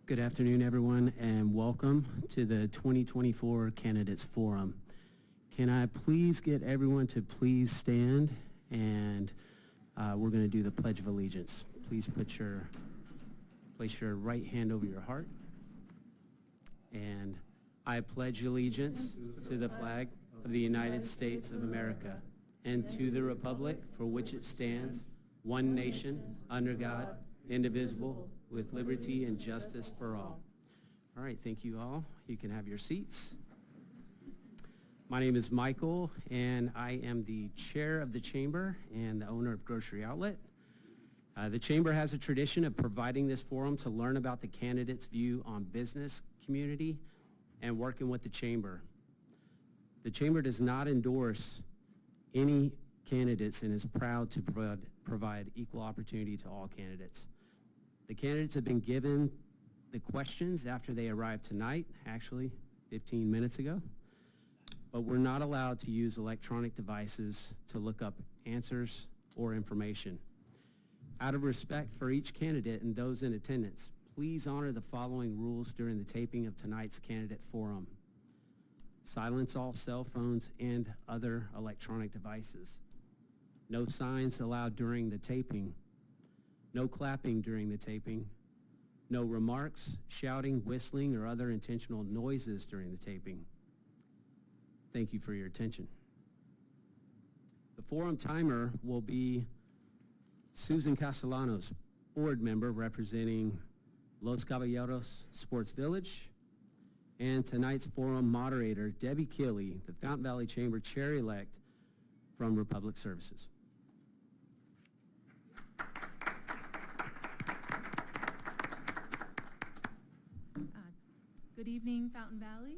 Good afternoon, everyone, and welcome to the 2024 Candidates Forum. Can I please get everyone to please stand, and we're going to do the Pledge of Allegiance. Please place your right hand over your heart. And I pledge allegiance to the flag of the United States of America and to the republic for which it stands, one nation, under God, indivisible, with liberty and justice for all. All right, thank you all. You can have your seats. My name is Michael, and I am the chair of the Chamber and the owner of Grocery Outlet. The Chamber has a tradition of providing this forum to learn about the candidates' view on business, community, and working with the Chamber. The Chamber does not endorse any candidates and is proud to provide equal opportunity to all candidates. The candidates have been given the questions after they arrived tonight, actually 15 minutes ago, but we're not allowed to use electronic devices to look up answers or information. Out of respect for each candidate and those in attendance, please honor the following rules during the taping of tonight's candidate forum. Silence all cell phones and other electronic devices. No signs allowed during the taping. No clapping during the taping. No remarks, shouting, whistling, or other intentional noises during the taping. Thank you for your attention. The forum timer will be Susan Castellanos, board member representing Los Caballeros Sports Village, and tonight's forum moderator, Debbie Killey, the Fountain Valley Chamber chair-elect from Republic Services. Good evening, Fountain Valley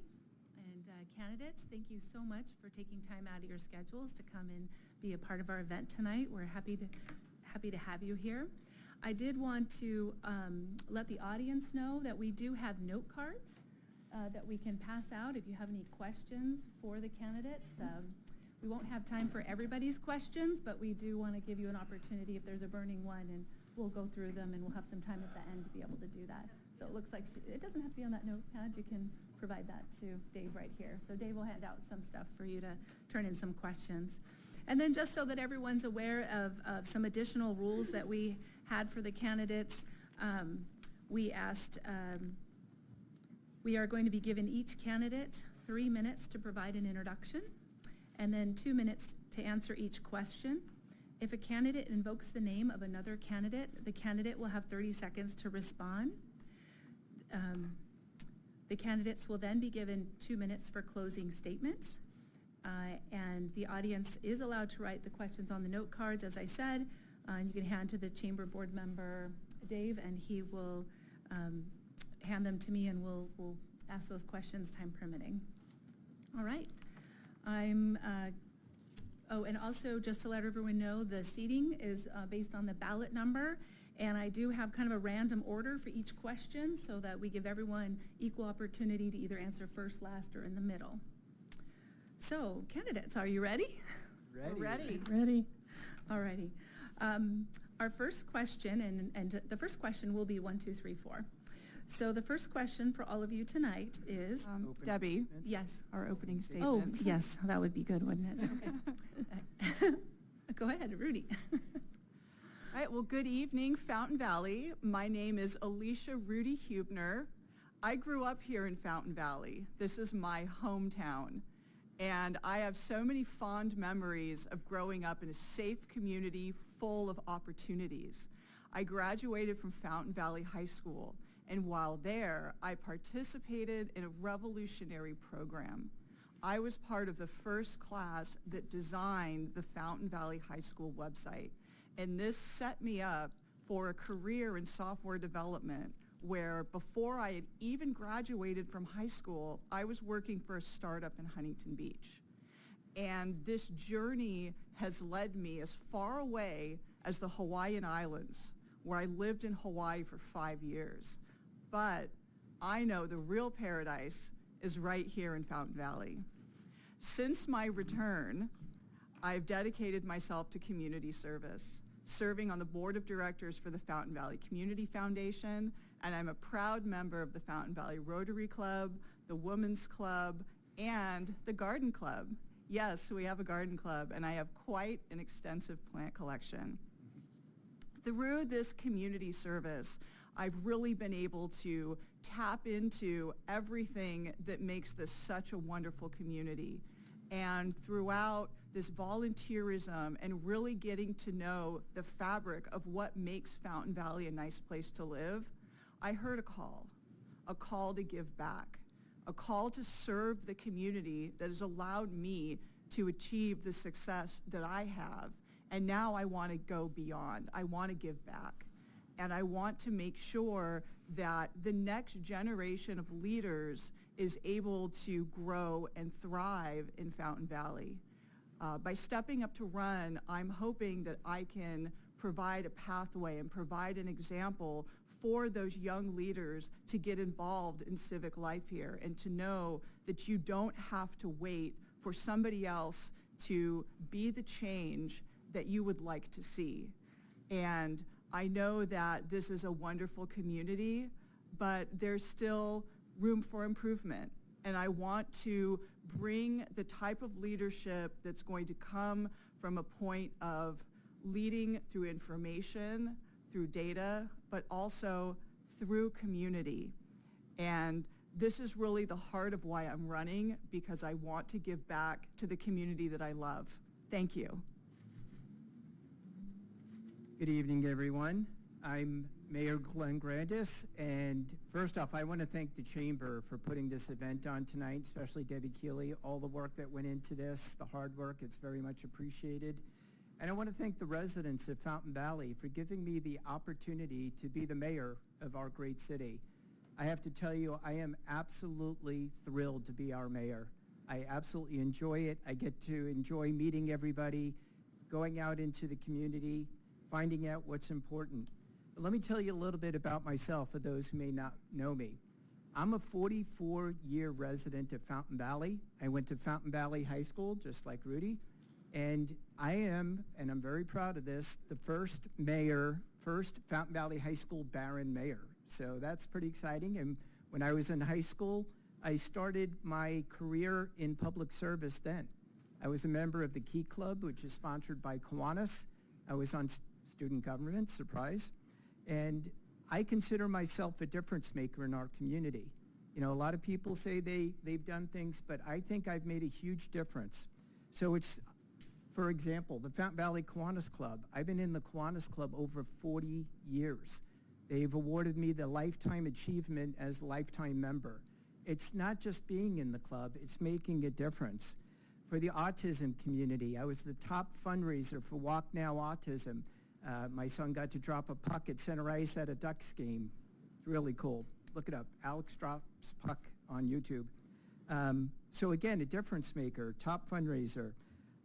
and candidates. Thank you so much for taking time out of your schedules to come and be a part of our event tonight. We're happy to have you here. I did want to let the audience know that we do have note cards that we can pass out if you have any questions for the candidates. We won't have time for everybody's questions, but we do want to give you an opportunity if there's a burning one, and we'll go through them, and we'll have some time at the end to be able to do that. So it looks like it doesn't have to be on that notepad. You can provide that to Dave right here. So Dave will hand out some stuff for you to turn in some questions. And then just so that everyone's aware of some additional rules that we had for the candidates, we asked, we are going to be giving each candidate 3 minutes to provide an introduction, and then 2 minutes to answer each question. If a candidate invokes the name of another candidate, the candidate will have 30 seconds to respond. The candidates will then be given 2 minutes for closing statements. And the audience is allowed to write the questions on the note cards, as I said, and you can hand to the Chamber board member, Dave, and he will hand them to me, and we'll ask those questions time permitting. All right. And also just to let everyone know, the seating is based on the ballot number, and I do have kind of a random order for each question so that we give everyone equal opportunity to either answer first, last, or in the middle. So, candidates, are you ready? Ready. All righty. Our first question, and the first question will be 1, 2, 3, 4. So the first question for all of you tonight is... Debbie. Yes. Our opening statements. Oh, yes, that would be good, wouldn't it? Okay. Go ahead, Rudy. All right, well, good evening, Fountain Valley. My name is Alicia Rudy Huebner. I grew up here in Fountain Valley. This is my hometown. And I have so many fond memories of growing up in a safe community full of opportunities. I graduated from Fountain Valley High School, and while there, I participated in a revolutionary program. I was part of the first class that designed the Fountain Valley High School website, and this set me up for a career in software development where before I had even graduated from high school, I was working for a startup in Huntington Beach. And this journey has led me as far away as the Hawaiian Islands, where I lived in Hawaii for 5 years. But I know the real paradise is right here in Fountain Valley. Since my return, I've dedicated myself to community service. serving on the board of directors for the Fountain Valley Community Foundation, and I'm a proud member of the Fountain Valley Rotary Club, the Women's Club, and the Garden Club. Yes, we have a garden club, and I have quite an extensive plant collection. Through this community service, I've really been able to tap into everything that makes this such a wonderful community. And throughout this volunteerism and really getting to know the fabric of what makes Fountain Valley a nice place to live, I heard a call to give back, a call to serve the community that has allowed me to achieve the success that I have. And now I want to go beyond. I want to give back. And I want to make sure that the next generation of leaders is able to grow and thrive in Fountain Valley. By stepping up to run, I'm hoping that I can provide a pathway and provide an example for those young leaders to get involved in civic life here and to know that you don't have to wait for somebody else to be the change that you would like to see. And I know that this is a wonderful community, but there's still room for improvement. And I want to bring the type of leadership that's going to come from a point of leading through information, through data, but also through community. And this is really the heart of why I'm running, because I want to give back to the community that I love. Thank you. Good evening, everyone. I'm Mayor Glenn Grandis, and first off, I want to thank the Chamber for putting this event on tonight, especially Debbie Killey, all the work that went into this, the hard work, it's very much appreciated. And I want to thank the residents of Fountain Valley for giving me the opportunity to be the mayor of our great city. I have to tell you, I am absolutely thrilled to be our mayor. I absolutely enjoy it. I get to enjoy meeting everybody, going out into the community, finding out what's important. But let me tell you a little bit about myself for those who may not know me. I'm a 44-year resident of Fountain Valley. I went to Fountain Valley High School, just like Rudy. And I am, and I'm very proud of this, the first Fountain Valley High School Barron mayor. So that's pretty exciting. And when I was in high school, I started my career in public service then. I was a member of the Key Club, which is sponsored by Kiwanis. I was on student government, surprise. And I consider myself a difference maker in our community. You know, a lot of people say they've done things, but I think I've made a huge difference. So it's, for example, the Fountain Valley Kiwanis Club. I've been in the Kiwanis Club over 40 years. They've awarded me the Lifetime Achievement as lifetime member. It's not just being in the club, it's making a difference. For the autism community, I was the top fundraiser for Walk Now Autism. My son got to drop a puck at center ice at a Ducks game. It's really cool. Look it up, Alex drops puck on YouTube. So again, a difference maker, top fundraiser.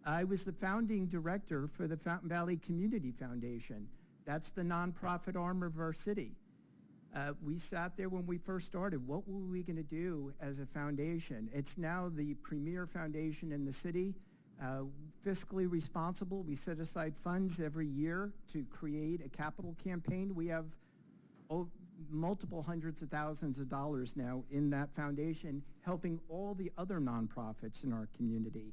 I was the founding director for the Fountain Valley Community Foundation. That's the nonprofit arm of our city. We sat there when we first started. What were we going to do as a foundation? It's now the premier foundation in the city. Fiscally responsible. We set aside funds every year to create a capital campaign. We have multiple hundreds of thousands of dollars now in that foundation, helping all the other nonprofits in our community.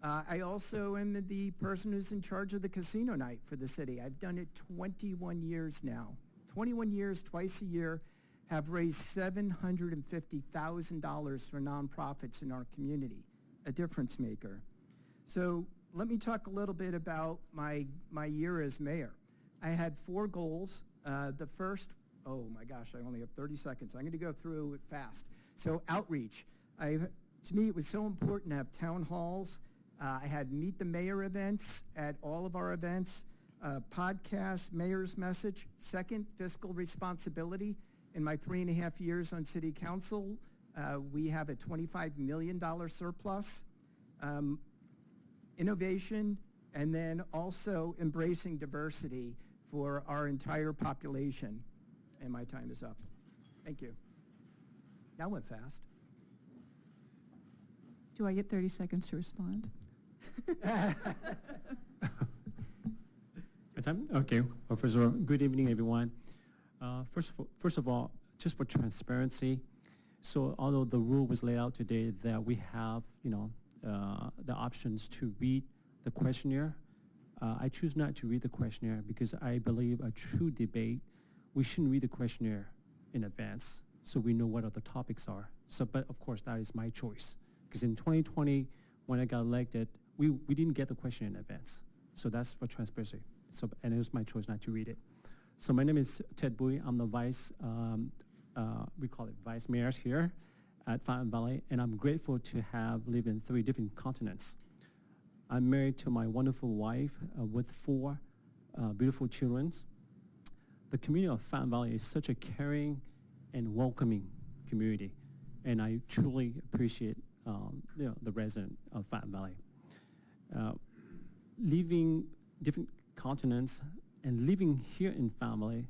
I also am the person who's in charge of the casino night for the city. I've done it 21 years now. 21 years, twice a year, have raised $750,000 for nonprofits in our community, a difference maker. So let me talk a little bit about my year as mayor. I had 4 goals. The first, oh my gosh, I only have 30 seconds. I'm going to go through it fast. So outreach. To me, it was so important to have town halls. I had Meet the Mayor events at all of our events. Podcast, Mayor's Message. Second, fiscal responsibility. In my 3.5 years on City Council, we have a $25 million surplus. Innovation, and then also embracing diversity for our entire population. And my time is up. Thank you. That went fast. Do I get 30 seconds to respond? I Good time? Okay. Well, first of all, good evening, everyone. First of all, just for transparency, so although the rule was laid out today that we have, the options to read the questionnaire, I choose not to read the questionnaire because I believe a true debate, we shouldn't read the questionnaire in advance so we know what other topics are. So, but of course, that is my choice. Because in 2020, when I got elected, we didn't get the question in advance. So that's for transparency. So, and it was my choice not to read it. So my name is Ted Bui. I'm the vice, we call it vice mayor here at Fountain Valley, and I'm grateful to have lived in 3 different continents. I'm married to my wonderful wife with 4 beautiful children. The community of Fountain Valley is such a caring and welcoming community, and I truly appreciate the resident of Fountain Valley. Leaving different continents and living here in Fountain Valley,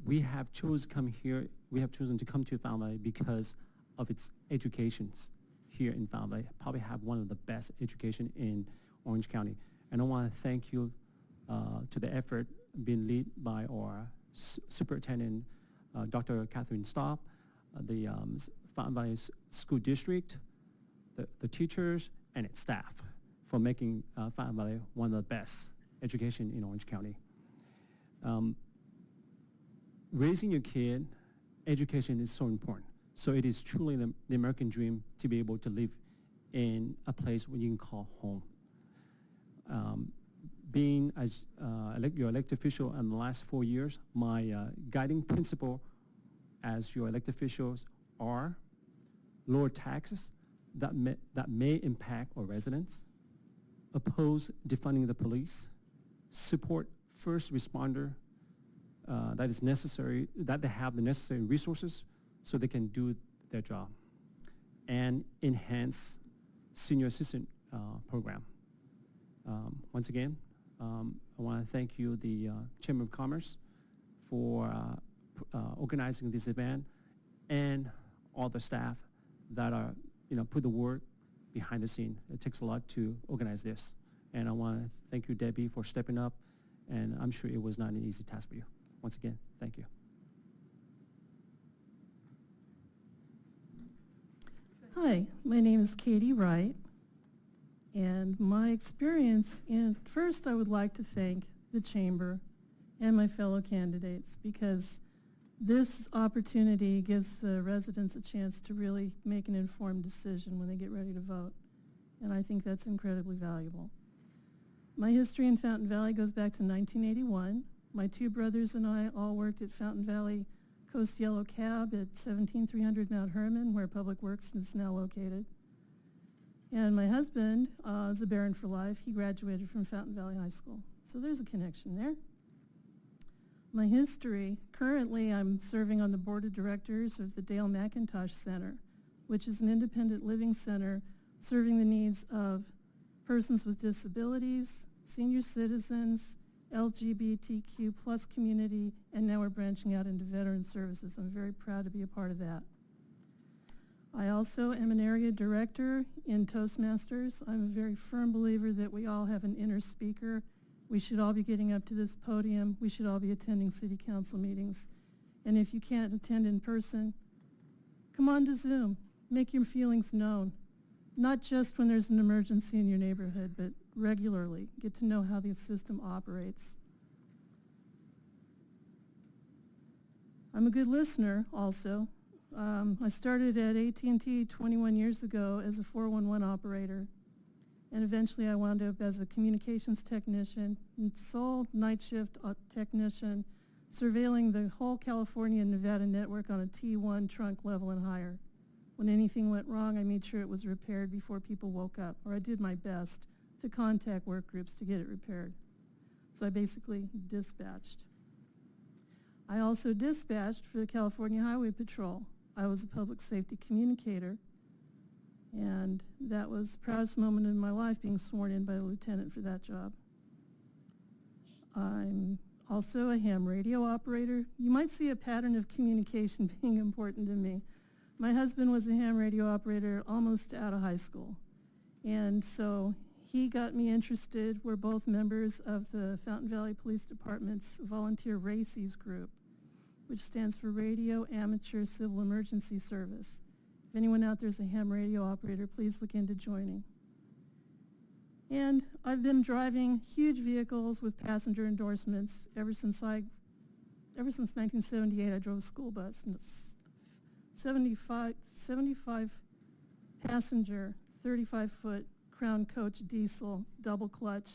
we have chosen to come to Fountain Valley because of its educations here in Fountain Valley. Probably have one of the best education in Orange County. And I want to thank you to the effort being led by our superintendent, Dr. Catherine Staub, the Fountain Valley School District, the teachers, and its staff for making Fountain Valley one of the best education in Orange County. Raising your kid, education is so important. So it is truly the American dream to be able to live in a place where you can call home. Being as your elected official in the last 4 years, my guiding principle as your elected officials are lower taxes that may impact our residents, oppose defunding the police, support first responder that is necessary, that they have the necessary resources so they can do their job, and enhance senior assistant program. Once again, I want to thank you, the Chamber of Commerce, for organizing this event, and all the staff that are, put the work behind the scene. It takes a lot to organize this. And I want to thank you, Debbie, for stepping up, and I'm sure it was not an easy task for you. Once again, thank you. Hi, my name is Katy Wright, and my experience first I would like to thank the Chamber and my fellow candidates, because this opportunity gives the residents a chance to really make an informed decision when they get ready to vote, and I think that's incredibly valuable. My history in Fountain Valley goes back to 1981. My 2 brothers and I all worked at Fountain Valley Coast Yellow Cab at 17300 Mount Herman, where Public Works is now located. And my husband is a Baron for life. He graduated from Fountain Valley High School. So there's a connection there. My history, currently I'm serving on the board of directors of the Dale McIntosh Center, which is an independent living center serving the needs of persons with disabilities, senior citizens, LGBTQ plus community, and now we're branching out into veteran services. I'm very proud to be a part of that. I also am an area director in Toastmasters. I'm a very firm believer that we all have an inner speaker. We should all be getting up to this podium. We should all be attending city council meetings. And if you can't attend in person, come on to Zoom. Make your feelings known. Not just when there's an emergency in your neighborhood, but regularly. Get to know how the system operates. I'm a good listener also. I started at AT&T 21 years ago as a 411 operator, and eventually I wound up as a communications technician and sole night shift technician, surveilling the whole California and Nevada network on a T1 trunk level and higher. When anything went wrong, I made sure it was repaired before people woke up, or I did my best to contact work groups to get it repaired. So I basically dispatched. I also dispatched for the California Highway Patrol. I was a public safety communicator, and that was the proudest moment in my life, being sworn in by a lieutenant for that job. I'm also a ham radio operator. You might see a pattern of communication being important to me. My husband was a ham radio operator almost out of high school, and so he got me interested. We're both members of the Fountain Valley Police Department's Volunteer RACES group, which stands for Radio Amateur Civil Emergency Service. If anyone out there is a ham radio operator, please look into joining. And I've been driving huge vehicles with passenger endorsements ever since 1978. I drove a school bus, and it's 75 passenger, 35-foot Crown Coach diesel, double clutch.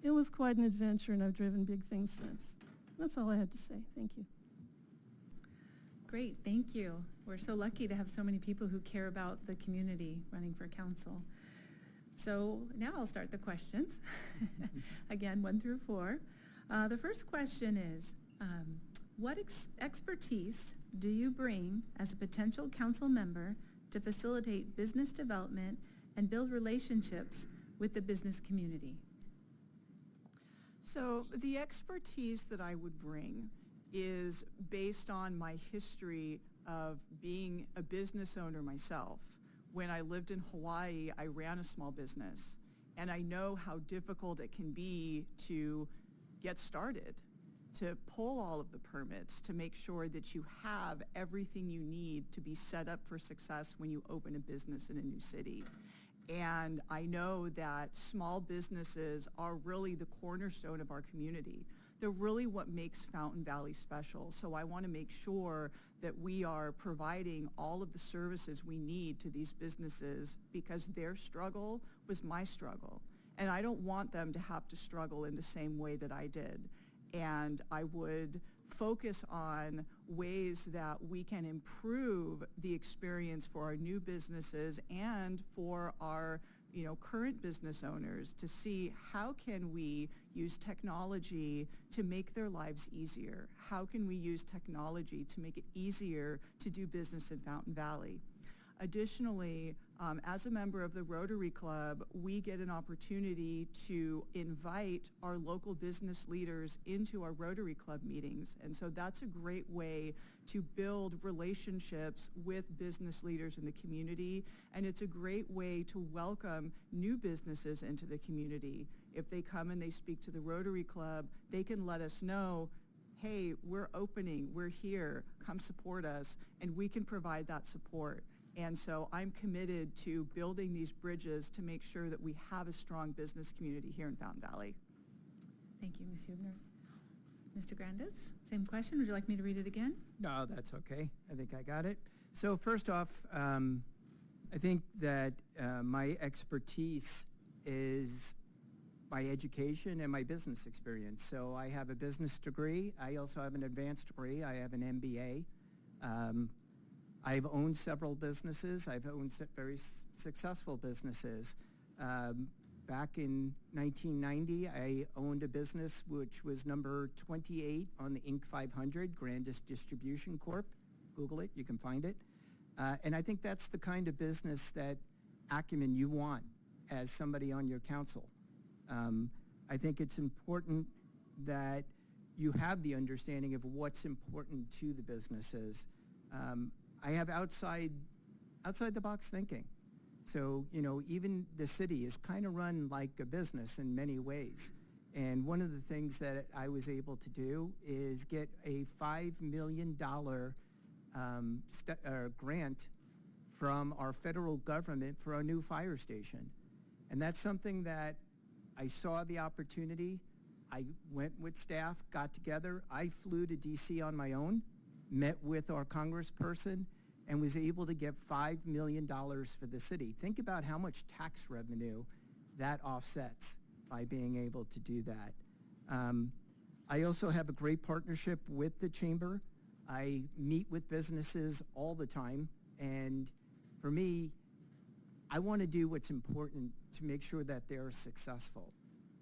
It was quite an adventure, and I've driven big things since. That's all I have to say. Thank you. Great, thank you. We're so lucky to have so many people who care about the community running for council. So now I'll start the questions. Again, 1 through 4. The first question is, what expertise do you bring as a potential council member to facilitate business development and build relationships with the business community? So the expertise that I would bring is based on my history of being a business owner myself. When I lived in Hawaii, I ran a small business, and I know how difficult it can be to get started, to pull all of the permits, to make sure that you have everything you need to be set up for success when you open a business in a new city. And I know that small businesses are really the cornerstone of our community. They're really what makes Fountain Valley special. So I want to make sure that we are providing all of the services we need to these businesses, because their struggle was my struggle. And I don't want them to have to struggle in the same way that I did. And I would focus on ways that we can improve the experience for our new businesses and for our current business owners, to see how can we use technology to make their lives easier? How can we use technology to make it easier to do business in Fountain Valley? Additionally, as a member of the Rotary Club, we get an opportunity to invite our local business leaders into our Rotary Club meetings. And so that's a great way to build relationships with business leaders in the community. And it's a great way to welcome new businesses into the community. If they come and they speak to the Rotary Club, they can let us know, hey, we're opening, we're here, come support us, and we can provide that support. And so I'm committed to building these bridges to make sure that we have a strong business community here in Fountain Valley. Thank you, Ms. Huebner. Mr. Grandis, same question. Would you like me to read it again? No, that's okay. I think I got it. So first off, I think that my expertise is my education and my business experience. So I have a business degree. I also have an advanced degree. I have an MBA. I've owned several businesses. I've owned very successful businesses. Back in 1990, I owned a business which was number 28 on the Inc. 500, Grandis Distribution Corp. Google it, you can find it. And I think that's the kind of business that acumen you want as somebody on your council. I think it's important that you have the understanding of what's important to the businesses. I have outside the box thinking. So, even the city is kind of run like a business in many ways. And one of the things that I was able to do is get a $5 million grant from our federal government for our new fire station. And that's something that I saw the opportunity. I went with staff, got together. I flew to DC on my own, met with our congressperson, and was able to get $5 million for the city. Think about how much tax revenue that offsets by being able to do that. I also have a great partnership with the Chamber. I meet with businesses all the time, and for me, I want to do what's important to make sure that they're successful.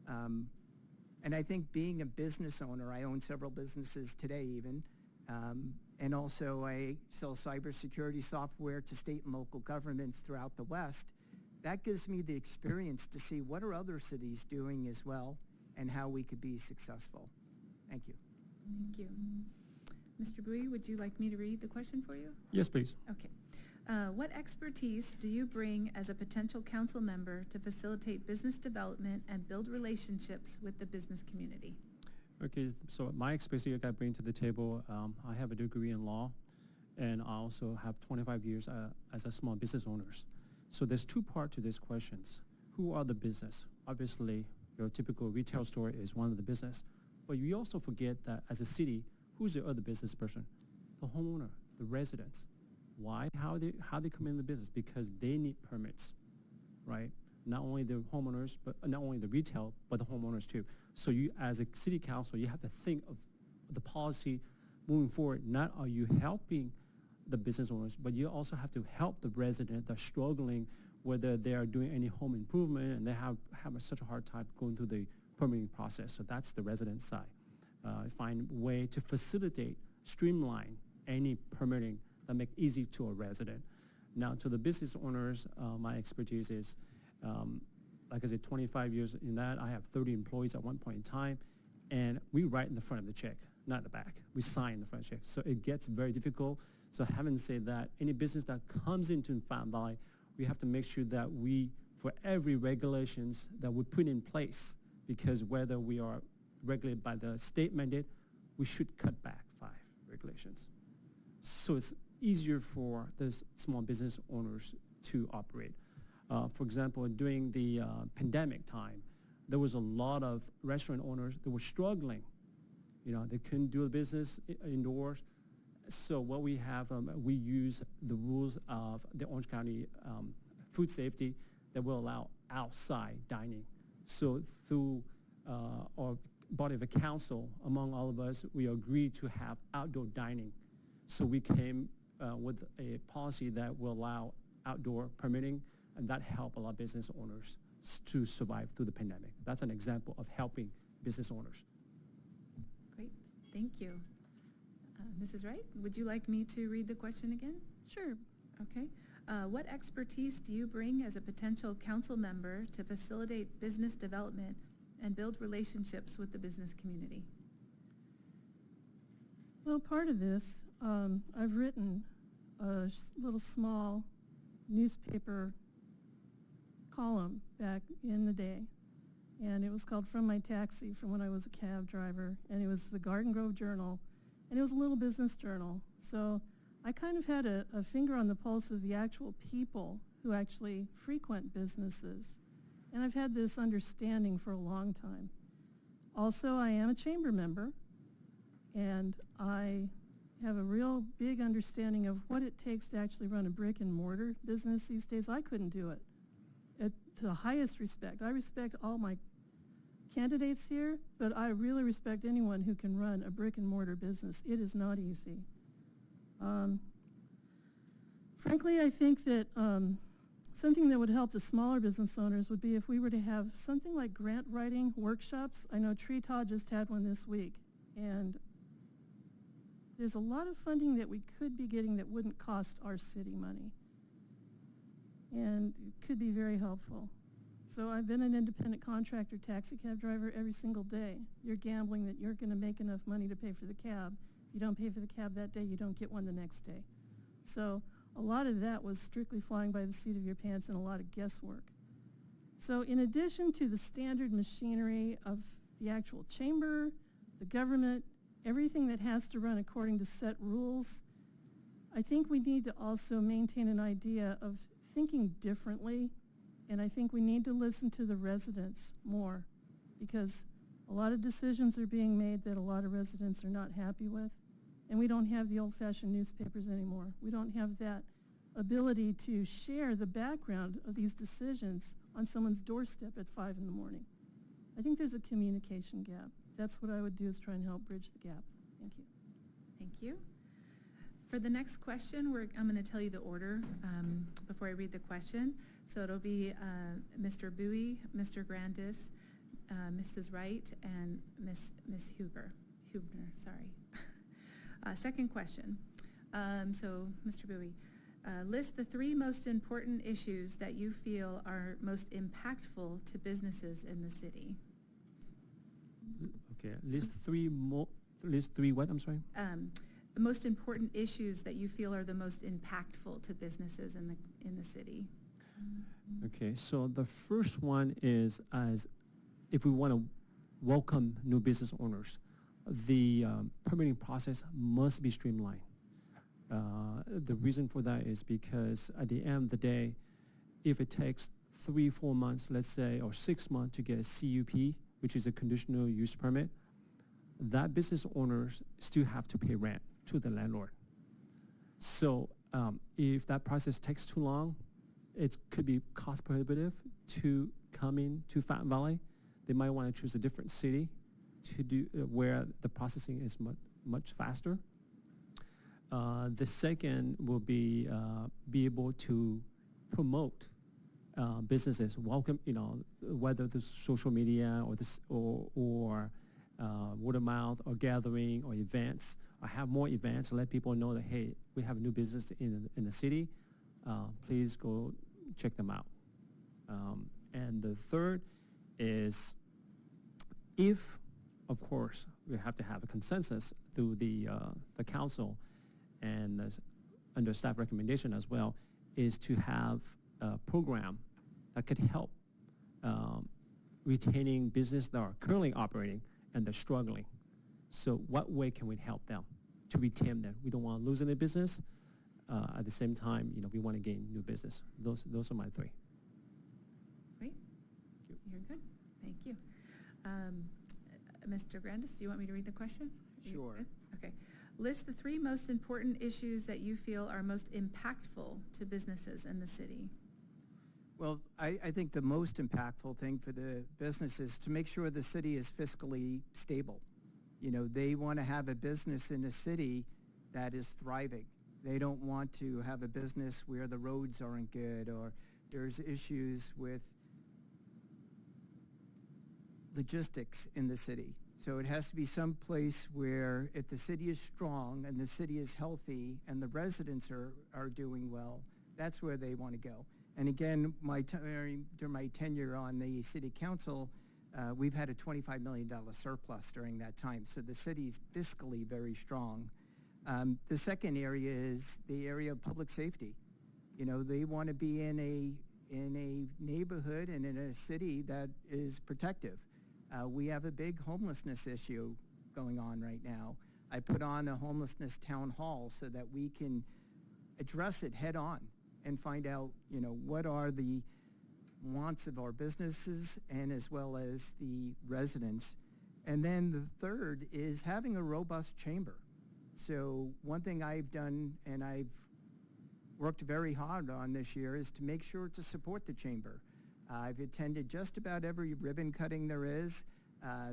And I think being a business owner, I own several businesses today even, and also I sell cybersecurity software to state and local governments throughout the West. That gives me the experience to see what are other cities doing as well and how we could be successful. Thank you. Thank you. Mr. Bui, would you like me to read the question for you? Yes, please. Okay. What expertise do you bring as a potential council member to facilitate business development and build relationships with the business community? Okay, so my expertise I bring to the table, I have a degree in law, and I also have 25 years as a small business owners. So there's two parts to these questions. Who are the business? Obviously, your typical retail store is one of the business, but you also forget that as a city, who's the other business person? The homeowner, the residents. Why? How they come in the business? Because they need permits, right? Not only the homeowners, but not only the retail, but the homeowners too. So you, as a city council, you have to think of the policy moving forward. Not are you helping the business owners, but you also have to help the resident that's struggling, whether they are doing any home improvement and they have such a hard time going through the permitting process. So that's the resident side. Find a way to facilitate, streamline any permitting that make easy to a resident. Now, to the business owners, my expertise is, like I said, 25 years in that. I have 30 employees at one point in time, and we write in the front of the check, not the back. We sign the front check. So it gets very difficult. So having said that, any business that comes into Fountain Valley, we have to make sure that we, for every regulations that we put in place, because whether we are regulated by the state mandate, we should cut back 5 regulations. So it's easier for the small business owners to operate. For example, during the pandemic time, there was a lot of restaurant owners that were struggling. You know, they couldn't do a business indoors. So what we have, we use the rules of the Orange County food safety that will allow outside dining. So through our body of a council, among all of us, we agreed to have outdoor dining. So we came with a policy that will allow outdoor permitting, and that helped a lot of business owners to survive through the pandemic. That's an example of helping business owners. Great, thank you. Mrs. Wright, would you like me to read the question again? Sure. Okay. What expertise do you bring as a potential council member to facilitate business development and build relationships with the business community? Well, part of this, I've written a little small newspaper column back in the day, and it was called From My Taxi from when I was a cab driver, and it was the Garden Grove Journal, and it was a little business journal. So I kind of had a finger on the pulse of the actual people who actually frequent businesses, and I've had this understanding for a long time. Also, I am a chamber member, and I have a real big understanding of what it takes to actually run a brick and mortar business these days. I couldn't do it. To the highest respect. I respect all my candidates here, but I really respect anyone who can run a brick and mortar business. It is not easy. Frankly, I think that something that would help the smaller business owners would be if we were to have something like grant writing workshops. I know Tree-Taw just had one this week, and there's a lot of funding that we could be getting that wouldn't cost our city money, and it could be very helpful. So I've been an independent contractor taxi cab driver every single day. You're gambling that you're going to make enough money to pay for the cab. If you don't pay for the cab that day, you don't get one the next day. So a lot of that was strictly flying by the seat of your pants and a lot of guesswork. So in addition to the standard machinery of the actual chamber, the government, everything that has to run according to set rules, I think we need to also maintain an idea of thinking differently, and I think we need to listen to the residents more, because a lot of decisions are being made that a lot of residents are not happy with, and we don't have the old-fashioned newspapers anymore. We don't have that ability to share the background of these decisions on someone's doorstep at 5 in the morning. I think there's a communication gap. That's what I would do, is try and help bridge the gap. Thank you. Thank you. For the next question, I'm going to tell you the order before I read the question. So it'll be Mr. Bowie, Mr. Grandis, Mrs. Wright, and Miss Huebner, sorry. Second question. So, Mr. Bowie, list the 3 most important issues that you feel are most impactful to businesses in the city. Okay, list three what, I'm sorry? the most important issues that you feel are the most impactful to businesses in the city. Okay, so the first one is as if we want to welcome new business owners, the permitting process must be streamlined. The reason for that is because at the end of the day, if it takes 3-4 months, let's say, or 6 months to get a CUP, which is a conditional use permit, that business owners still have to pay rent to the landlord. So if that process takes too long, it could be cost prohibitive to come into Fountain Valley. They might want to choose a different city to do where the processing is much faster. The second will be able to promote businesses, welcome, whether the social media or this or word of mouth or gathering or events, or have more events to let people know that, hey, we have a new business in the city. Please go check them out. And the third is, if, of course, we have to have a consensus through the council and under staff recommendation as well, is to have a program that could help retaining business that are currently operating and they're struggling. So what way can we help them to retain them? We don't want to lose any business. At the same time, we want to gain new business. Those are my three. Great. You're good. Thank you. Mr. Grandis, do you want me to read the question? Sure. Okay. List the 3 most important issues that you feel are most impactful to businesses in the city. Well, I think the most impactful thing for the business is to make sure the city is fiscally stable. They want to have a business in a city that is thriving. They don't want to have a business where the roads aren't good or there's issues with logistics in the city. So it has to be some place where if the city is strong and the city is healthy and the residents are doing well, that's where they want to go. And again, during my tenure on the city council, we've had a $25 million surplus during that time. So the city's fiscally very strong. The second area is the area of public safety. They want to be in a neighborhood and in a city that is protective. We have a big homelessness issue going on right now. I put on a homelessness town hall so that we can address it head on and find out, what are the wants of our businesses and as well as the residents. And then the third is having a robust chamber. So one thing I've done and I've worked very hard on this year is to make sure to support the chamber. I've attended just about every ribbon cutting there is,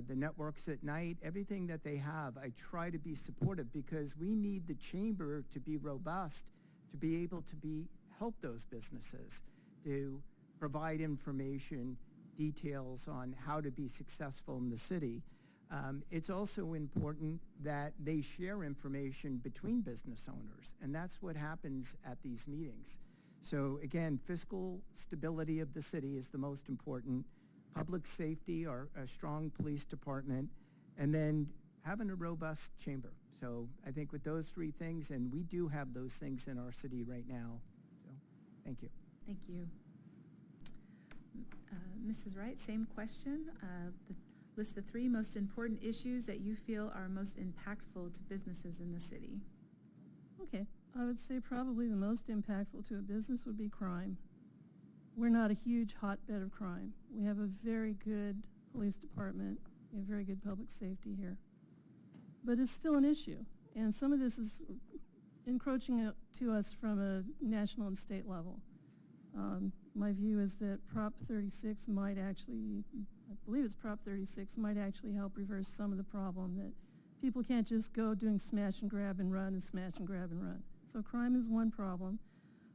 the networks at night, everything that they have. I try to be supportive because we need the chamber to be robust, to be able to help those businesses, to provide information, details on how to be successful in the city. It's also important that they share information between business owners, and that's what happens at these meetings. So again, fiscal stability of the city is the most important, public safety or a strong police department, and then having a robust chamber. So I think with those 3 things, and we do have those things in our city right now. So thank you. Thank you. Mrs. Wright, same question. List the 3 most important issues that you feel are most impactful to businesses in the city. Okay, I would say probably the most impactful to a business would be crime. We're not a huge hotbed of crime. We have a very good police department. We have very good public safety here. But it's still an issue. And some of this is encroaching to us from a national and state level. My view is that Prop 36 might actually, I believe it's Prop 36, might actually help reverse some of the problem that people can't just go doing smash and grab and run and smash and grab and run. So crime is one problem.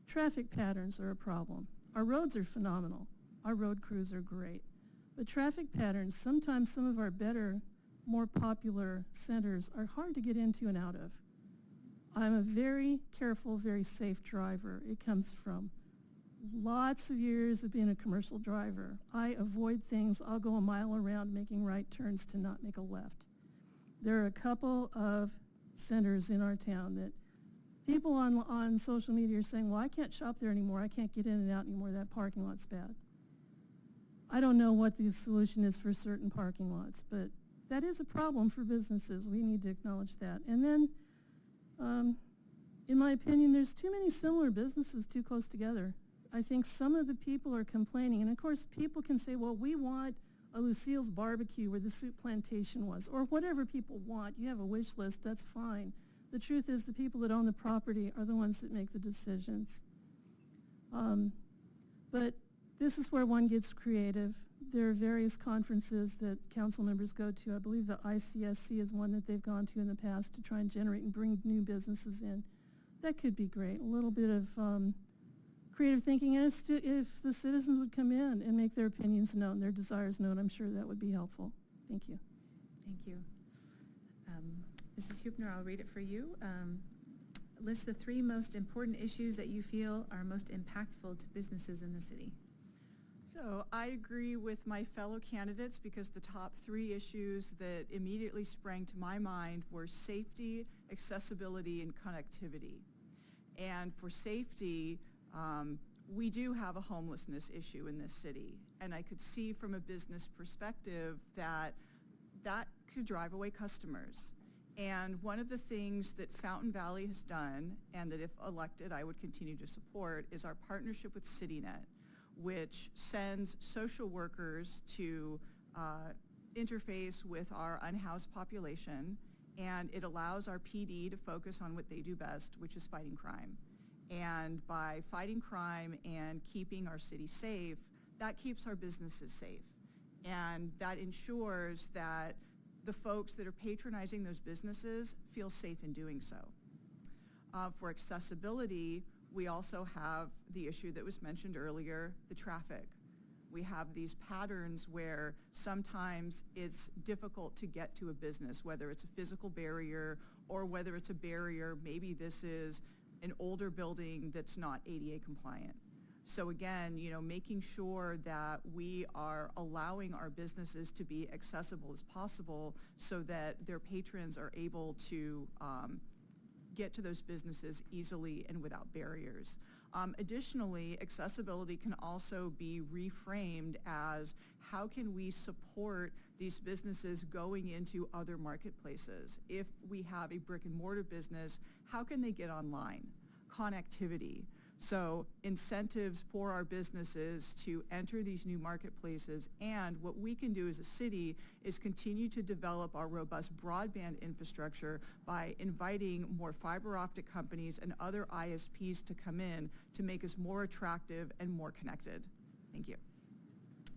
Traffic patterns are a problem. Our roads are phenomenal. Our road crews are great. But traffic patterns, sometimes some of our better, more popular centers are hard to get into and out of. I'm a very careful, very safe driver. It comes from lots of years of being a commercial driver. I avoid things. I'll go a mile around making right turns to not make a left. There are a couple of centers in our town that people on social media are saying, well, I can't shop there anymore. I can't get in and out anymore. That parking lot's bad. I don't know what the solution is for certain parking lots, but that is a problem for businesses. We need to acknowledge that. And then, in my opinion, there's too many similar businesses too close together. I think some of the people are complaining, and of course people can say, well, we want a Lucille's barbecue where the soup plantation was, or whatever people want. You have a wish list, that's fine. The truth is the people that own the property are the ones that make the decisions. But this is where one gets creative. There are various conferences that council members go to. I believe the ICSC is one that they've gone to in the past to try and generate and bring new businesses in. That could be great. A little bit of creative thinking, and if the citizens would come in and make their opinions known, their desires known, I'm sure that would be helpful. Thank you. Thank you. Mrs. Huebner, I'll read it for you. List the 3 most important issues that you feel are most impactful to businesses in the city. So I agree with my fellow candidates because the top 3 issues that immediately sprang to my mind were safety, accessibility, and connectivity. And for safety, we do have a homelessness issue in this city. And I could see from a business perspective that that could drive away customers. And one of the things that Fountain Valley has done, and that if elected I would continue to support, is our partnership with CityNet, which sends social workers to interface with our unhoused population, and it allows our PD to focus on what they do best, which is fighting crime. And by fighting crime and keeping our city safe, that keeps our businesses safe. And that ensures that the folks that are patronizing those businesses feel safe in doing so. For accessibility, we also have the issue that was mentioned earlier, the traffic. We have these patterns where sometimes it's difficult to get to a business, whether it's a physical barrier or whether it's a barrier, maybe this is an older building that's not ADA compliant. So again, making sure that we are allowing our businesses to be accessible as possible so that their patrons are able to get to those businesses easily and without barriers. Additionally, accessibility can also be reframed as how can we support these businesses going into other marketplaces? If we have a brick and mortar business, how can they get online? Connectivity. So incentives for our businesses to enter these new marketplaces, and what we can do as a city is continue to develop our robust broadband infrastructure by inviting more fiber optic companies and other ISPs to come in to make us more attractive and more connected. Thank you.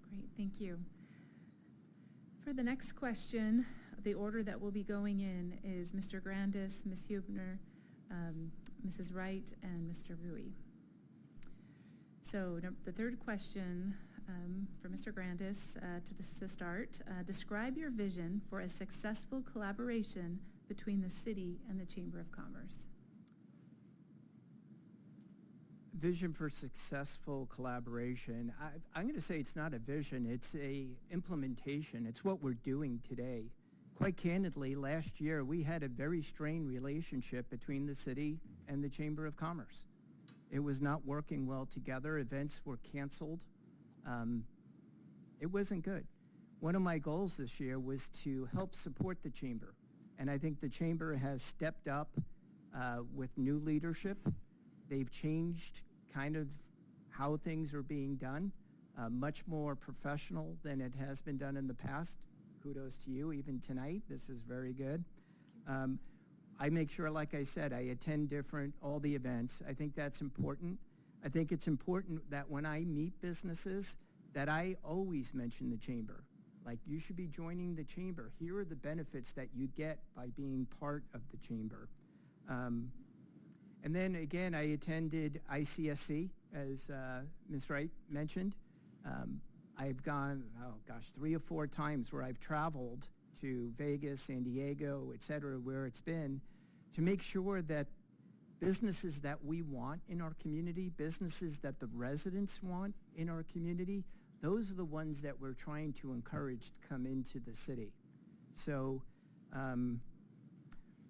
Great, thank you. For the next question, the order that we'll be going in is Mr. Grandis, Ms. Huebner, Mrs. Wright, and Mr. Rudy. So the third question for Mr. Grandis to start, describe your vision for a successful collaboration between the city and the Chamber of Commerce. Vision for successful collaboration. I'm going to say it's not a vision, it's a implementation. It's what we're doing today. Quite candidly, last year we had a very strained relationship between the city and the Chamber of Commerce. It was not working well together. Events were canceled. It wasn't good. One of my goals this year was to help support the Chamber. And I think the Chamber has stepped up with new leadership. They've changed kind of how things are being done, much more professional than it has been done in the past. Kudos to you, even tonight. This is very good. I make sure, like I said, I attend all the events. I think that's important. I think it's important that when I meet businesses, that I always mention the Chamber. Like, you should be joining the Chamber. Here are the benefits that you get by being part of the Chamber. And then again, I attended ICSC, as Ms. Wright mentioned. I've gone, 3 or 4 times where I've traveled to Vegas, San Diego, et cetera, where it's been, to make sure that businesses that we want in our community, businesses that the residents want in our community, those are the ones that we're trying to encourage to come into the city. So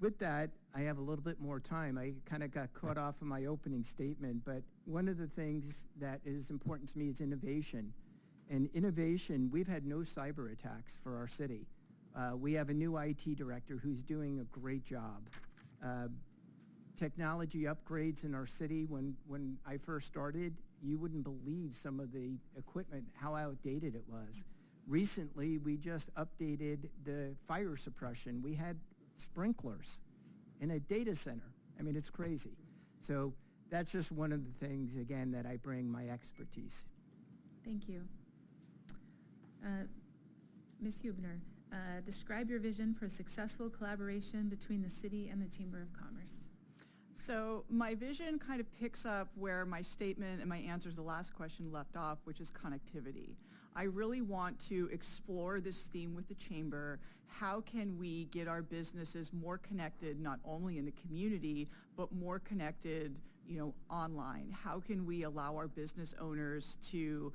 with that, I have a little bit more time. I kind of got caught off in my opening statement, but one of the things that is important to me is innovation. And innovation, we've had no cyber attacks for our city. We have a new IT director who's doing a great job. Technology upgrades in our city, when I first started, you wouldn't believe some of the equipment, how outdated it was. Recently, we just updated the fire suppression. We had sprinklers in a data center. I mean, it's crazy. So that's just one of the things, again, that I bring my expertise. Thank you. Ms. Huebner, describe your vision for a successful collaboration between the city and the Chamber of Commerce. So my vision kind of picks up where my statement and my answer to the last question left off, which is connectivity. I really want to explore this theme with the Chamber. How can we get our businesses more connected, not only in the community, but more connected, online? How can we allow our business owners to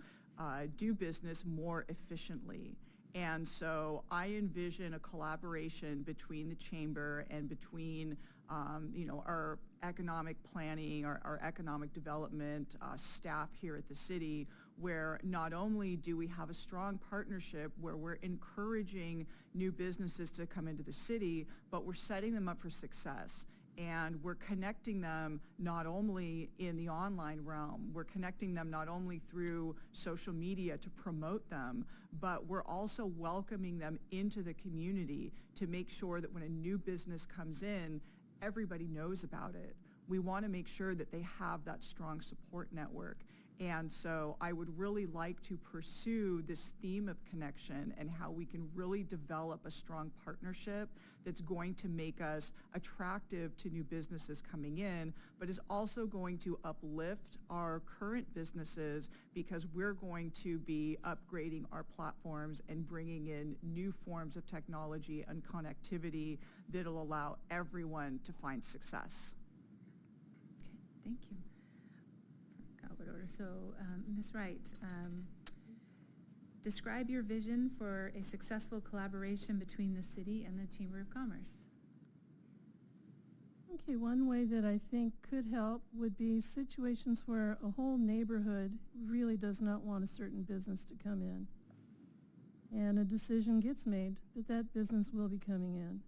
do business more efficiently? And so I envision a collaboration between the Chamber and between our economic planning, our economic development staff here at the city, where not only do we have a strong partnership where we're encouraging new businesses to come into the city, but we're setting them up for success. And we're connecting them not only in the online realm, we're connecting them not only through social media to promote them, but we're also welcoming them into the community to make sure that when a new business comes in, everybody knows about it. We want to make sure that they have that strong support network. And so I would really like to pursue this theme of connection and how we can really develop a strong partnership that's going to make us attractive to new businesses coming in, but is also going to uplift our current businesses because we're going to be upgrading our platforms and bringing in new forms of technology and connectivity that'll allow everyone to find success. Okay, thank you. Order. So, Ms. Wright, describe your vision for a successful collaboration between the city and the Chamber of Commerce. Okay, one way that I think could help would be situations where a whole neighborhood really does not want a certain business to come in. And a decision gets made that that business will be coming in.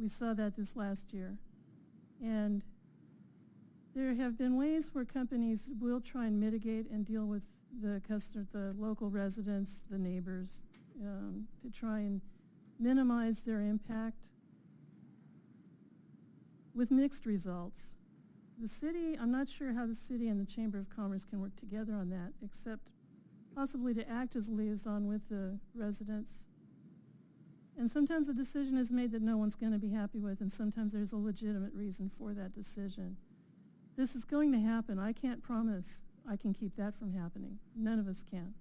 We saw that this last year. And there have been ways where companies will try and mitigate and deal with the customer, the local residents, the neighbors, to try and minimize their impact with mixed results. The city, I'm not sure how the city and the Chamber of Commerce can work together on that, except possibly to act as liaison with the residents. And sometimes a decision is made that no one's going to be happy with, and sometimes there's a legitimate reason for that decision. This is going to happen. I can't promise I can keep that from happening. None of us can.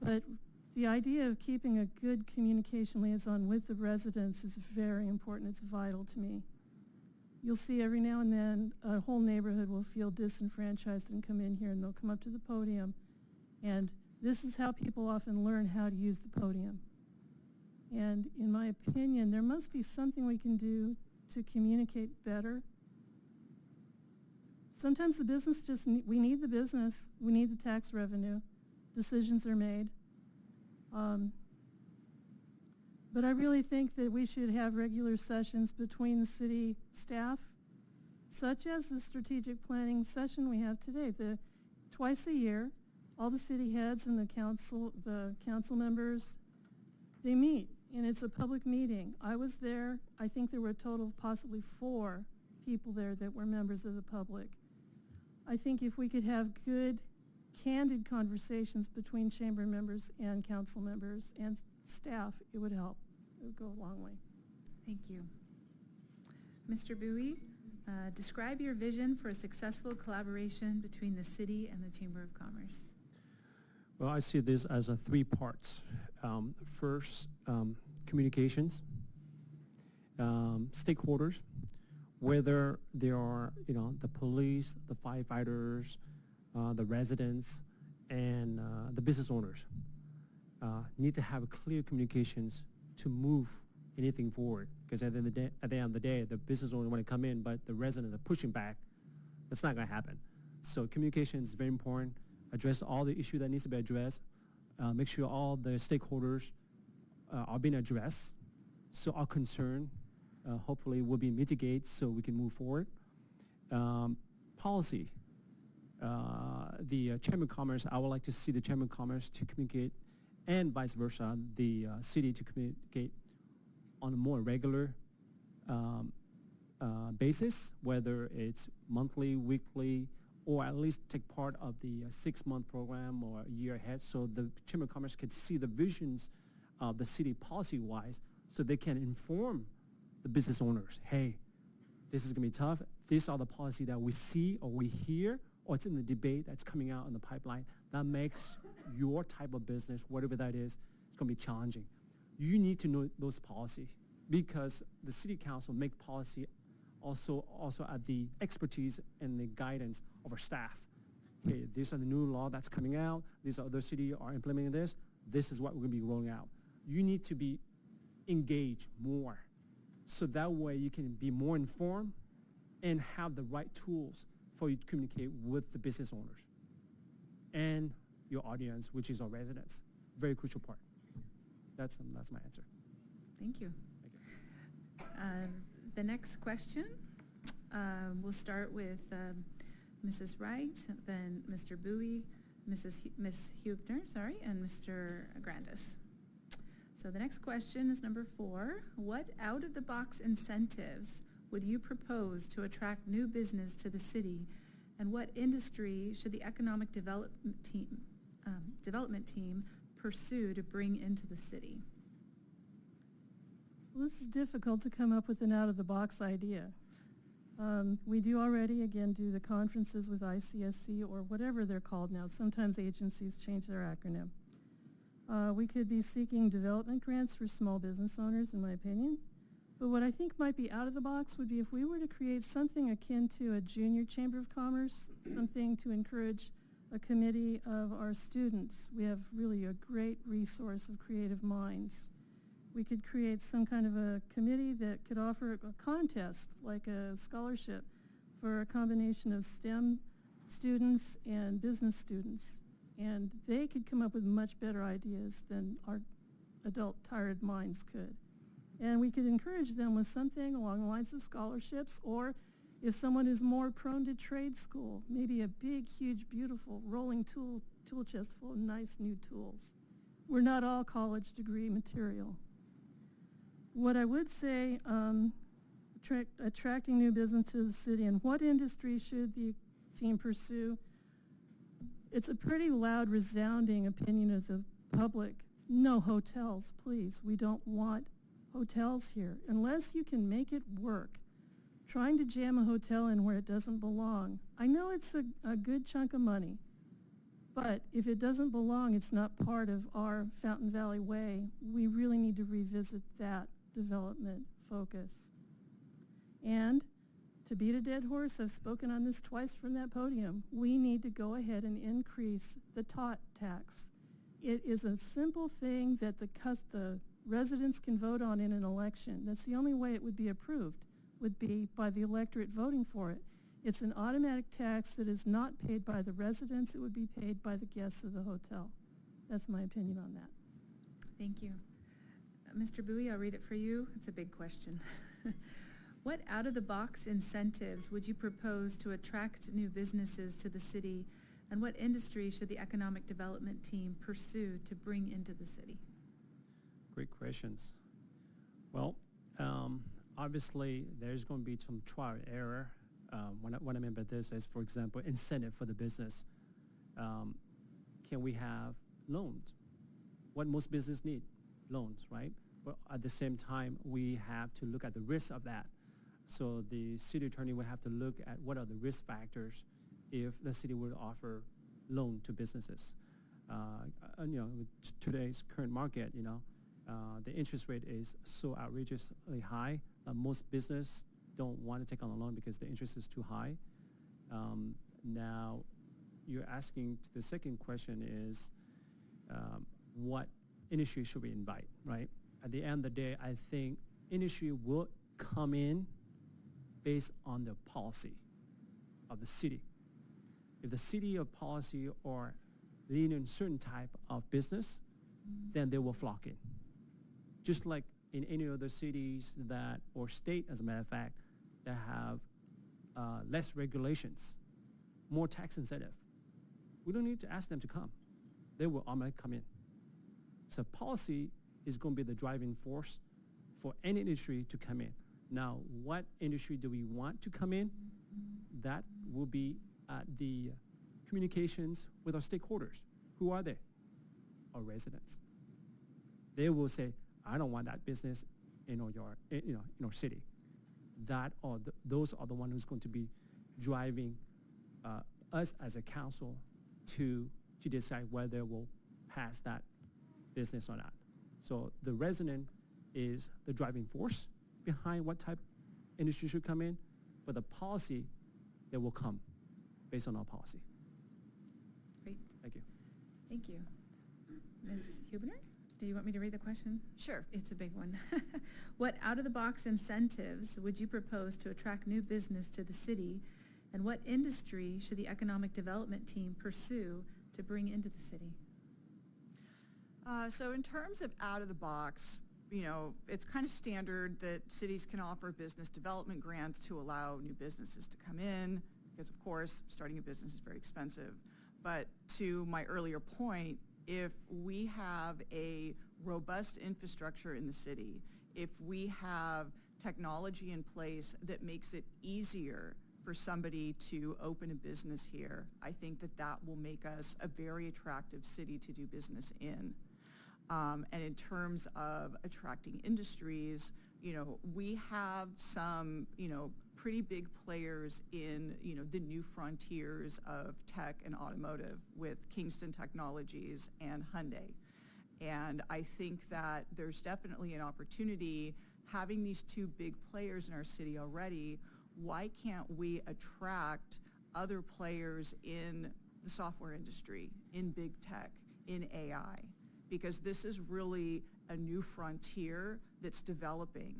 But the idea of keeping a good communication liaison with the residents is very important. It's vital to me. You'll see every now and then a whole neighborhood will feel disenfranchised and come in here, and they'll come up to the podium. And this is how people often learn how to use the podium. And in my opinion, there must be something we can do to communicate better. Sometimes the business we need the business, we need the tax revenue, decisions are made. But I really think that we should have regular sessions between the city staff, such as the strategic planning session we have today. Twice a year, all the city heads and the council members, they meet, and it's a public meeting. I was there. I think there were a total of possibly 4 people there that were members of the public. I think if we could have good, candid conversations between chamber members and council members and staff, it would help. It would go a long way. Thank you. Mr. Bowie, describe your vision for a successful collaboration between the city and the Chamber of Commerce. Well, I see this as 3 parts. First, communications, stakeholders, whether they are, the police, the firefighters, the residents, and the business owners, need to have clear communications to move anything forward. Because at the end of the day, the business owner want to come in, but the residents are pushing back. That's not going to happen. So communication is very important. Address all the issue that needs to be addressed. Make sure all the stakeholders are being addressed. So our concern hopefully will be mitigated so we can move forward. Policy. The Chamber of Commerce, I would like to see the Chamber of Commerce to communicate, and vice versa, the city to communicate on a more regular basis, whether it's monthly, weekly, or at least take part of the 6-month program or a year ahead, so the Chamber of Commerce could see the visions of the city policy-wise, so they can inform the business owners, hey, this is going to be tough. These are the policy that we see or we hear, or it's in the debate that's coming out in the pipeline. That makes your type of business, whatever that is, it's going to be challenging. You need to know those policy, because the city council make policy also at the expertise and the guidance of our staff. Okay, these are the new law that's coming out. These other cities are implementing this. This is what we're going to be rolling out. You need to be engaged more, so that way you can be more informed and have the right tools for you to communicate with the business owners and your audience, which is our residents. Very crucial part. That's my answer. Thank you. Thank you. The next question, we'll start with Mrs. Wright, then Mr. Bowie, Miss Huebner, and Mr. Grandis. So the next question is number 4. What out-of-the-box incentives would you propose to attract new business to the city, and what industry should the economic development team pursue to bring into the city? Well, this is difficult to come up with an out-of-the-box idea. We do already, again, do the conferences with ICSC or whatever they're called now. Sometimes agencies change their acronym. We could be seeking development grants for small business owners, in my opinion. But what I think might be out of the box would be if we were to create something akin to a junior chamber of commerce, something to encourage a committee of our students. We have really a great resource of creative minds. We could create some kind of a committee that could offer a contest, like a scholarship, for a combination of STEM students and business students. And they could come up with much better ideas than our adult tired minds could. And we could encourage them with something along the lines of scholarships, or if someone is more prone to trade school, maybe a big, huge, beautiful rolling tool chest full of nice new tools. We're not all college degree material. What I would say, attracting new business to the city, and what industry should the team pursue? It's a pretty loud, resounding opinion of the public. No hotels, please. We don't want hotels here. Unless you can make it work, trying to jam a hotel in where it doesn't belong. I know it's a good chunk of money, but if it doesn't belong, it's not part of our Fountain Valley way. We really need to revisit that development focus. And to beat a dead horse, I've spoken on this twice from that podium, we need to go ahead and increase the tot tax. It is a simple thing that the residents can vote on in an election. That's the only way it would be approved, would be by the electorate voting for it. It's an automatic tax that is not paid by the residents. It would be paid by the guests of the hotel. That's my opinion on that. Thank you. Mr. Bowie, I'll read it for you. It's a big question. What out-of-the-box incentives would you propose to attract new businesses to the city, and what industry should the economic development team pursue to bring into the city? Great questions. Well, obviously, there's going to be some trial and error. What I mean by this is, for example, incentive for the business. Can we have loans? What most business need? Loans, right? But at the same time, we have to look at the risk of that. So the city attorney would have to look at what are the risk factors if the city would offer loan to businesses. With today's current market, the interest rate is so outrageously high that most business don't want to take on a loan because the interest is too high. Now, you're asking, the second question is, what industry should we invite, right? At the end of the day, I think industry will come in based on the policy of the city. If the city of policy or lean in certain type of business, then they will flock in. Just like in any other cities that, or state, as a matter of fact, that have less regulations, more tax incentive. We don't need to ask them to come. They will automatically come in. So policy is going to be the driving force for any industry to come in. Now, what industry do we want to come in? That will be the communications with our stakeholders. Who are they? Our residents. They will say, I don't want that business in our yard, in our city. That or those are the ones who's going to be driving us as a council to decide whether we'll pass that business or not. So the resident is the driving force behind what type industry should come in, but the policy that will come based on our policy. Great. Thank you. Thank you. Ms. Huebner, do you want me to read the question? Sure. It's a big one. What out-of-the-box incentives would you propose to attract new business to the city, and what industry should the economic development team pursue to bring into the city? So in terms of out of the box, it's kind of standard that cities can offer business development grants to allow new businesses to come in, because of course, starting a business is very expensive. But to my earlier point, if we have a robust infrastructure in the city, if we have technology in place that makes it easier for somebody to open a business here, I think that that will make us a very attractive city to do business in. And in terms of attracting industries, we have some, pretty big players in, the new frontiers of tech and automotive with Kingston Technologies and Hyundai. And I think that there's definitely an opportunity, having these two big players in our city already, why can't we attract other players in the software industry, in big tech, in AI? Because this is really a new frontier that's developing,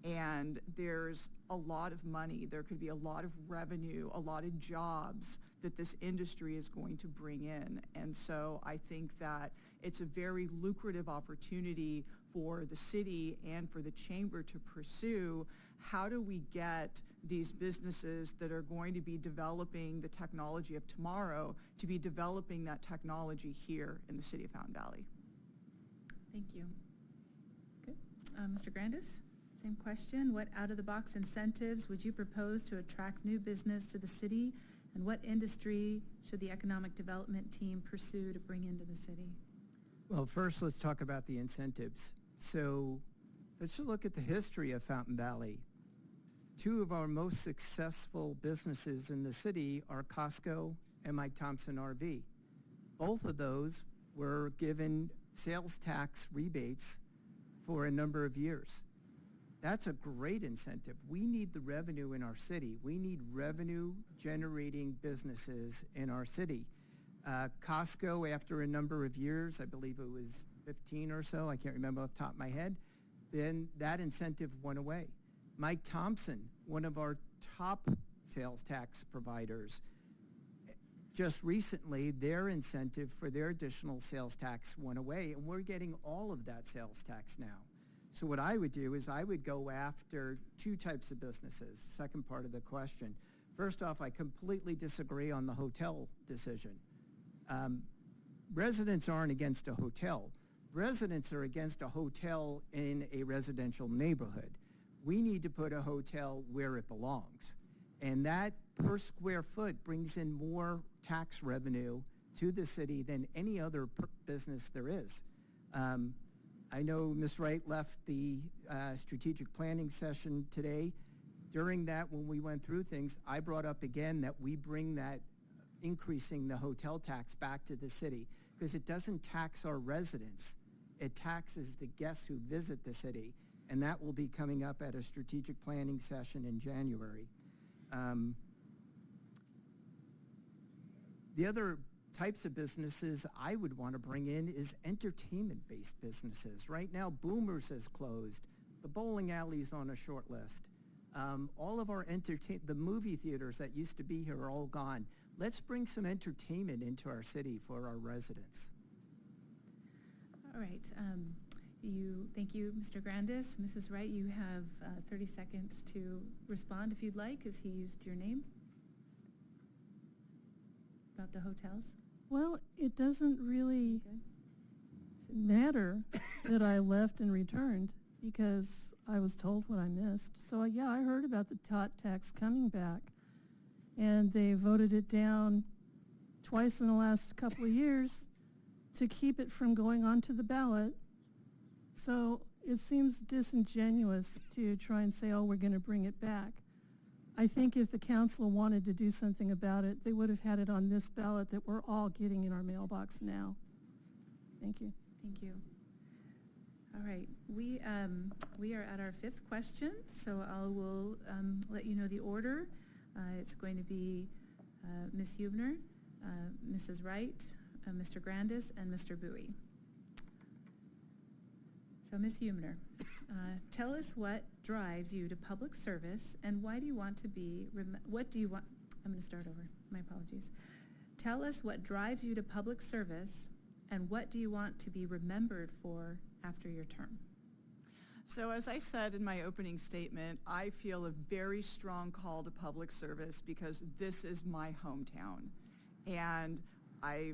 and there's a lot of money, there could be a lot of revenue, a lot of jobs that this industry is going to bring in. And so I think that it's a very lucrative opportunity for the city and for the chamber to pursue. How do we get these businesses that are going to be developing the technology of tomorrow to be developing that technology here in the city of Fountain Valley? Thank you. Good. Mr. Grandis, same question. What out-of-the-box incentives would you propose to attract new business to the city, and what industry should the economic development team pursue to bring into the city? Well, first, let's talk about the incentives. So let's just look at the history of Fountain Valley. Two of our most successful businesses in the city are Costco and Mike Thompson RV. Both of those were given sales tax rebates for a number of years. That's a great incentive. We need the revenue in our city. We need revenue-generating businesses in our city. Costco, after a number of years, I believe it was 15 or so, I can't remember off the top of my head, then that incentive went away. Mike Thompson, one of our top sales tax providers, just recently, their incentive for their additional sales tax went away, and we're getting all of that sales tax now. So what I would do is I would go after two types of businesses, second part of the question. First off, I completely disagree on the hotel decision. Residents aren't against a hotel. Residents are against a hotel in a residential neighborhood. We need to put a hotel where it belongs. And that per square foot brings in more tax revenue to the city than any other business there is. I know Ms. Wright left the strategic planning session today. During that, when we went through things, I brought up again that we bring that increasing the hotel tax back to the city, because it doesn't tax our residents. It taxes the guests who visit the city, and that will be coming up at a strategic planning session in January. The other types of businesses I would want to bring in is entertainment-based businesses. Right now, Boomers has closed, The bowling alley's on a short list. All of our the movie theaters that used to be here are all gone. Let's bring some entertainment into our city for our residents. All right. Thank you, Mr. Grandis. Mrs. Wright, you have 30 seconds to respond if you'd like, as he used your name. About the hotels? Well, it doesn't really Good. matter that I left and returned because I was told what I missed. So yeah, I heard about the tot tax coming back, and they voted it down twice in the last couple of years to keep it from going onto the ballot. So it seems disingenuous to try and say, oh, we're going to bring it back. I think if the council wanted to do something about it, they would have had it on this ballot that we're all getting in our mailbox now. Thank you. Thank you. All right, we are at our fifth question, so I will let you know the order. It's going to be Ms. Huebner, Mrs. Wright, Mr. Grandis, and Mr. Bowie. So Ms. Huebner, tell us what drives you to public service and why do you want to be, what do you want, I'm going to start over, my apologies. Tell us what drives you to public service and what do you want to be remembered for after your term? So as I said in my opening statement, I feel a very strong call to public service because this is my hometown. And I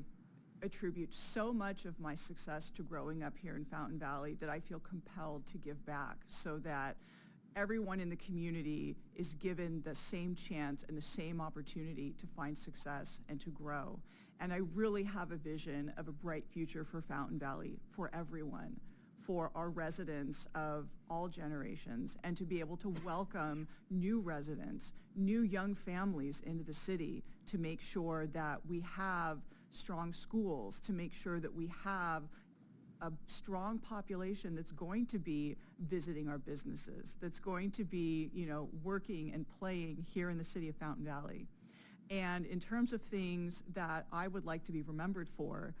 attribute so much of my success to growing up here in Fountain Valley that I feel compelled to give back so that everyone in the community is given the same chance and the same opportunity to find success and to grow. And I really have a vision of a bright future for Fountain Valley, for everyone, for our residents of all generations, and to be able to welcome new residents, new young families into the city to make sure that we have strong schools, to make sure that we have a strong population that's going to be visiting our businesses, that's going to be, working and playing here in the city of Fountain Valley. And in terms of things that I would like to be remembered for,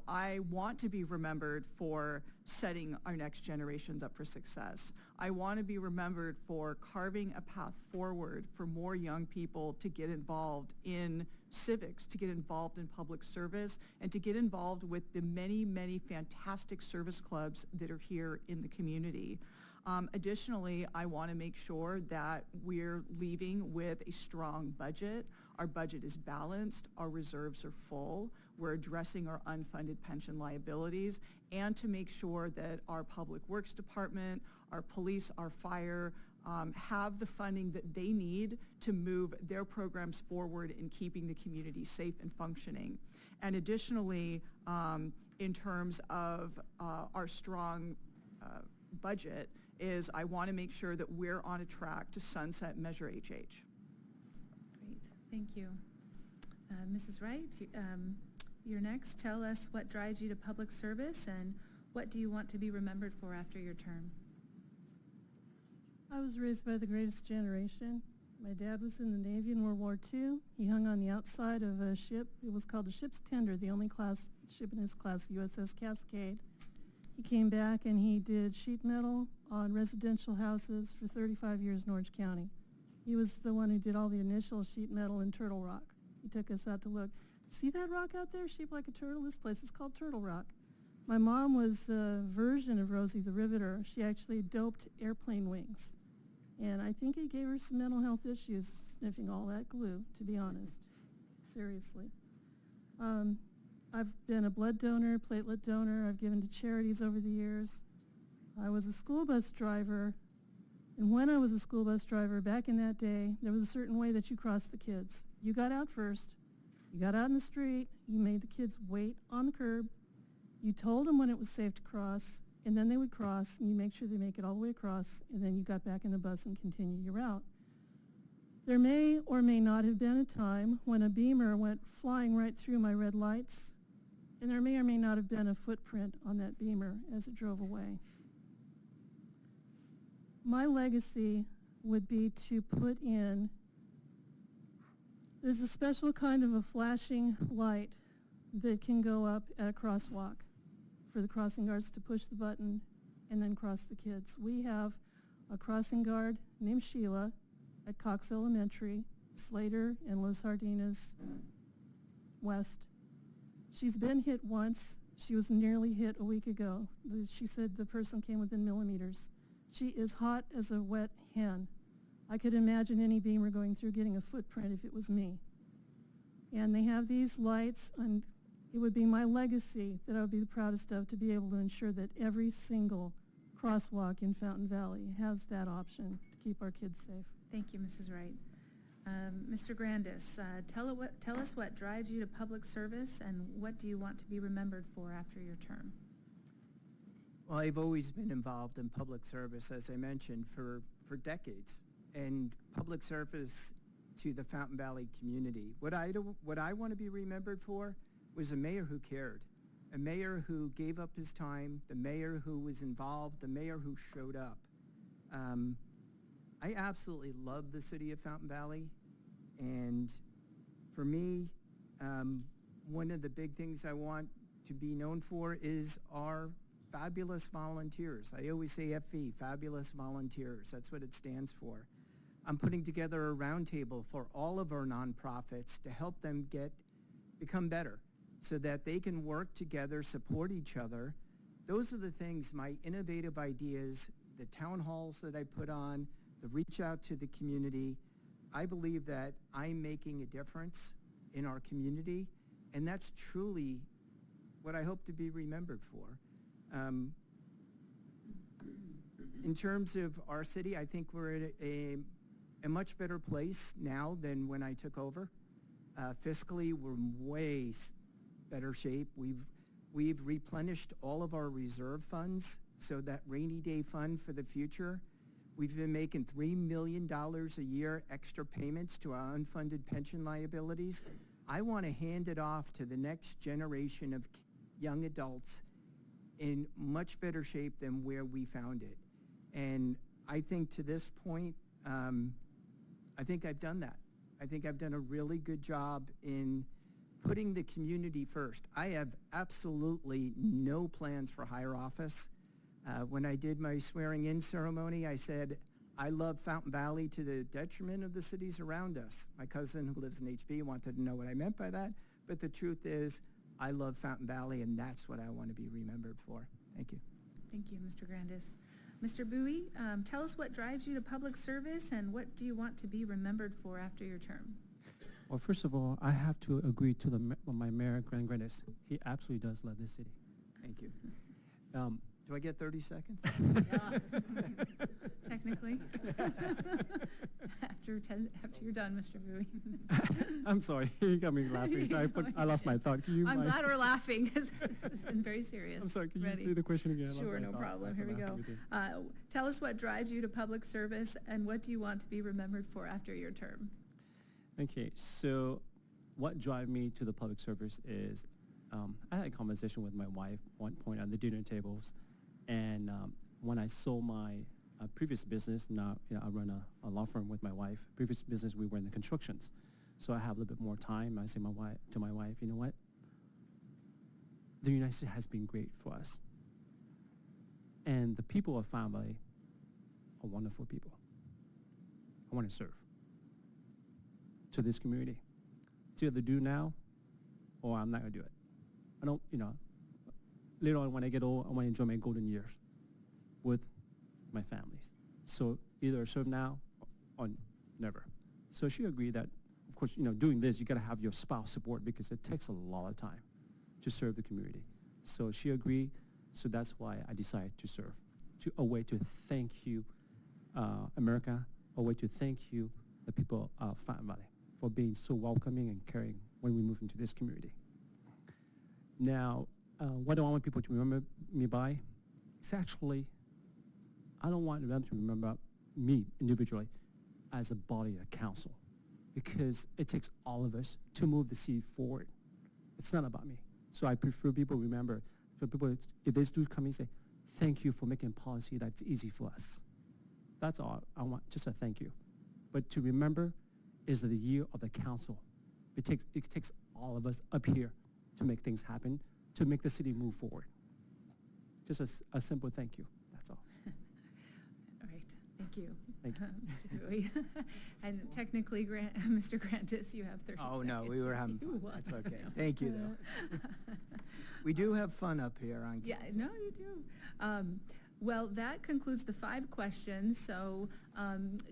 I want to be remembered for setting our next generations up for success. I want to be remembered for carving a path forward for more young people to get involved in civics, to get involved in public service, and to get involved with the many, many fantastic service clubs that are here in the community. Additionally, I want to make sure that we're leaving with a strong budget. Our budget is balanced, our reserves are full, we're addressing our unfunded pension liabilities, and to make sure that our public works department, our police, our fire, have the funding that they need to move their programs forward in keeping the community safe and functioning. And additionally, in terms of our strong budget, is I want to make sure that we're on a track to sunset Measure HH. Great, thank you. Mrs. Wright, you're next. Tell us what drives you to public service and what do you want to be remembered for after your term? I was raised by the greatest generation. My dad was in the Navy in World War II. He hung on the outside of a ship. It was called a ship's tender, the only ship in his class, USS Cascade. He came back and he did sheet metal on residential houses for 35 years in Orange County. He was the one who did all the initial sheet metal in Turtle Rock. He took us out to look. See that rock out there shaped like a turtle? This place is called Turtle Rock. My mom was a version of Rosie the Riveter. She actually doped airplane wings. And I think it gave her some mental health issues sniffing all that glue, to be honest. Seriously. I've been a blood donor, platelet donor. I've given to charities over the years. I was a school bus driver, and when I was a school bus driver back in that day, there was a certain way that you crossed the kids. You got out first. You got out in the street. You made the kids wait on the curb. You told them when it was safe to cross, and then they would cross, and you make sure they make it all the way across, and then you got back in the bus and continued your route. There may or may not have been a time when a Beamer went flying right through my red lights, and there may or may not have been a footprint on that Beamer as it drove away. My legacy would be to put in, there's a special kind of a flashing light that can go up at a crosswalk for the crossing guards to push the button and then cross the kids. We have a crossing guard named Sheila at Cox Elementary, Slater and Los Sardinas West. She's been hit once. She was nearly hit a week ago. She said the person came within millimeters. She is hot as a wet hen. I could imagine any beamer going through getting a footprint if it was me. And they have these lights, and it would be my legacy that I would be the proudest of, to be able to ensure that every single crosswalk in Fountain Valley has that option to keep our kids safe. Thank you, Mrs. Wright. Mr. Grandis, tell us what drives you to public service, and what do you want to be remembered for after your term? Well, I've always been involved in public service, as I mentioned, for decades, and public service to the Fountain Valley community. What I want to be remembered for was a mayor who cared, a mayor who gave up his time, the mayor who was involved, the mayor who showed up. I absolutely love the city of Fountain Valley, and for me, one of the big things I want to be known for is our fabulous volunteers. I always say FV, fabulous volunteers. That's what it stands for. I'm putting together a roundtable for all of our nonprofits to help them become better so that they can work together, support each other. Those are the things, my innovative ideas, the town halls that I put on, the reach out to the community. I believe that I'm making a difference in our community, and that's truly what I hope to be remembered for. In terms of our city, I think we're at a much better place now than when I took over. Fiscally, we're way better shape. We've replenished all of our reserve funds, so that rainy day fund for the future. We've been making $3 million a year extra payments to our unfunded pension liabilities. I want to hand it off to the next generation of young adults in much better shape than where we found it. And I think to this point, I think I've done that. I think I've done a really good job in putting the community first. I have absolutely no plans for higher office. When I did my swearing-in ceremony, I said, I love Fountain Valley to the detriment of the cities around us. My cousin who lives in HB wanted to know what I meant by that, but the truth is, I love Fountain Valley, and that's what I want to be remembered for. Thank you. Thank you, Mr. Grandis. Mr. Bowie, tell us what drives you to public service, and what do you want to be remembered for after your term? Well, first of all, I have to agree to my mayor, Grandis. He absolutely does love this city. Thank you. Do I get 30 seconds? Technically. After you're done, Mr. Bowie. I'm sorry, you got me laughing. So I lost my thought. Can you I'm mind? glad we're laughing, because it's been very serious. I'm sorry, can Ready? you do the question again? I lost Sure, my no thought. problem. Here we After go. everything. Tell us what drives you to public service, and what do you want to be remembered for after your term? Okay, so what drives me to the public service is I had a conversation with my wife one point at the dinner tables, and when I sold my previous business, now I run a law firm with my wife. Previous business, we were in the constructions, so I have a little bit more time. I say to my wife, you know what? The United States has been great for us, and the people of Fountain Valley are wonderful people. I want to serve to this community. It's either do now, or I'm not going to do it. I don't, later on when I get old, I want to enjoy my golden years with my families. So either serve now or never. So she agreed that, of course, doing this, you got to have your spouse support, because it takes a lot of time to serve the community. So she agreed, so that's why I decided to serve. A way to thank you, America, a way to thank you, the people of Fountain Valley, for being so welcoming and caring when we move into this community. Now, what do I want people to remember me by? It's actually, I don't want them to remember me individually as a body, a council, because it takes all of us to move the city forward. It's not about me. So I prefer people remember, for people, if they do come and say, thank you for making policy that's easy for us. That's all I want, just a thank you. But to remember is the year of the council. It takes all of us up here to make things happen, to make the city move forward. Just a simple thank you, that's all. All right, thank Thank you. Thank you. Mr. Bowie. And technically, Mr. Grandis, you have 30 seconds. Oh, no, we were having You fun. won. That's okay. Thank you, though. We do have fun up here on Yeah, council. no, you do. Well, that concludes the 5 questions. So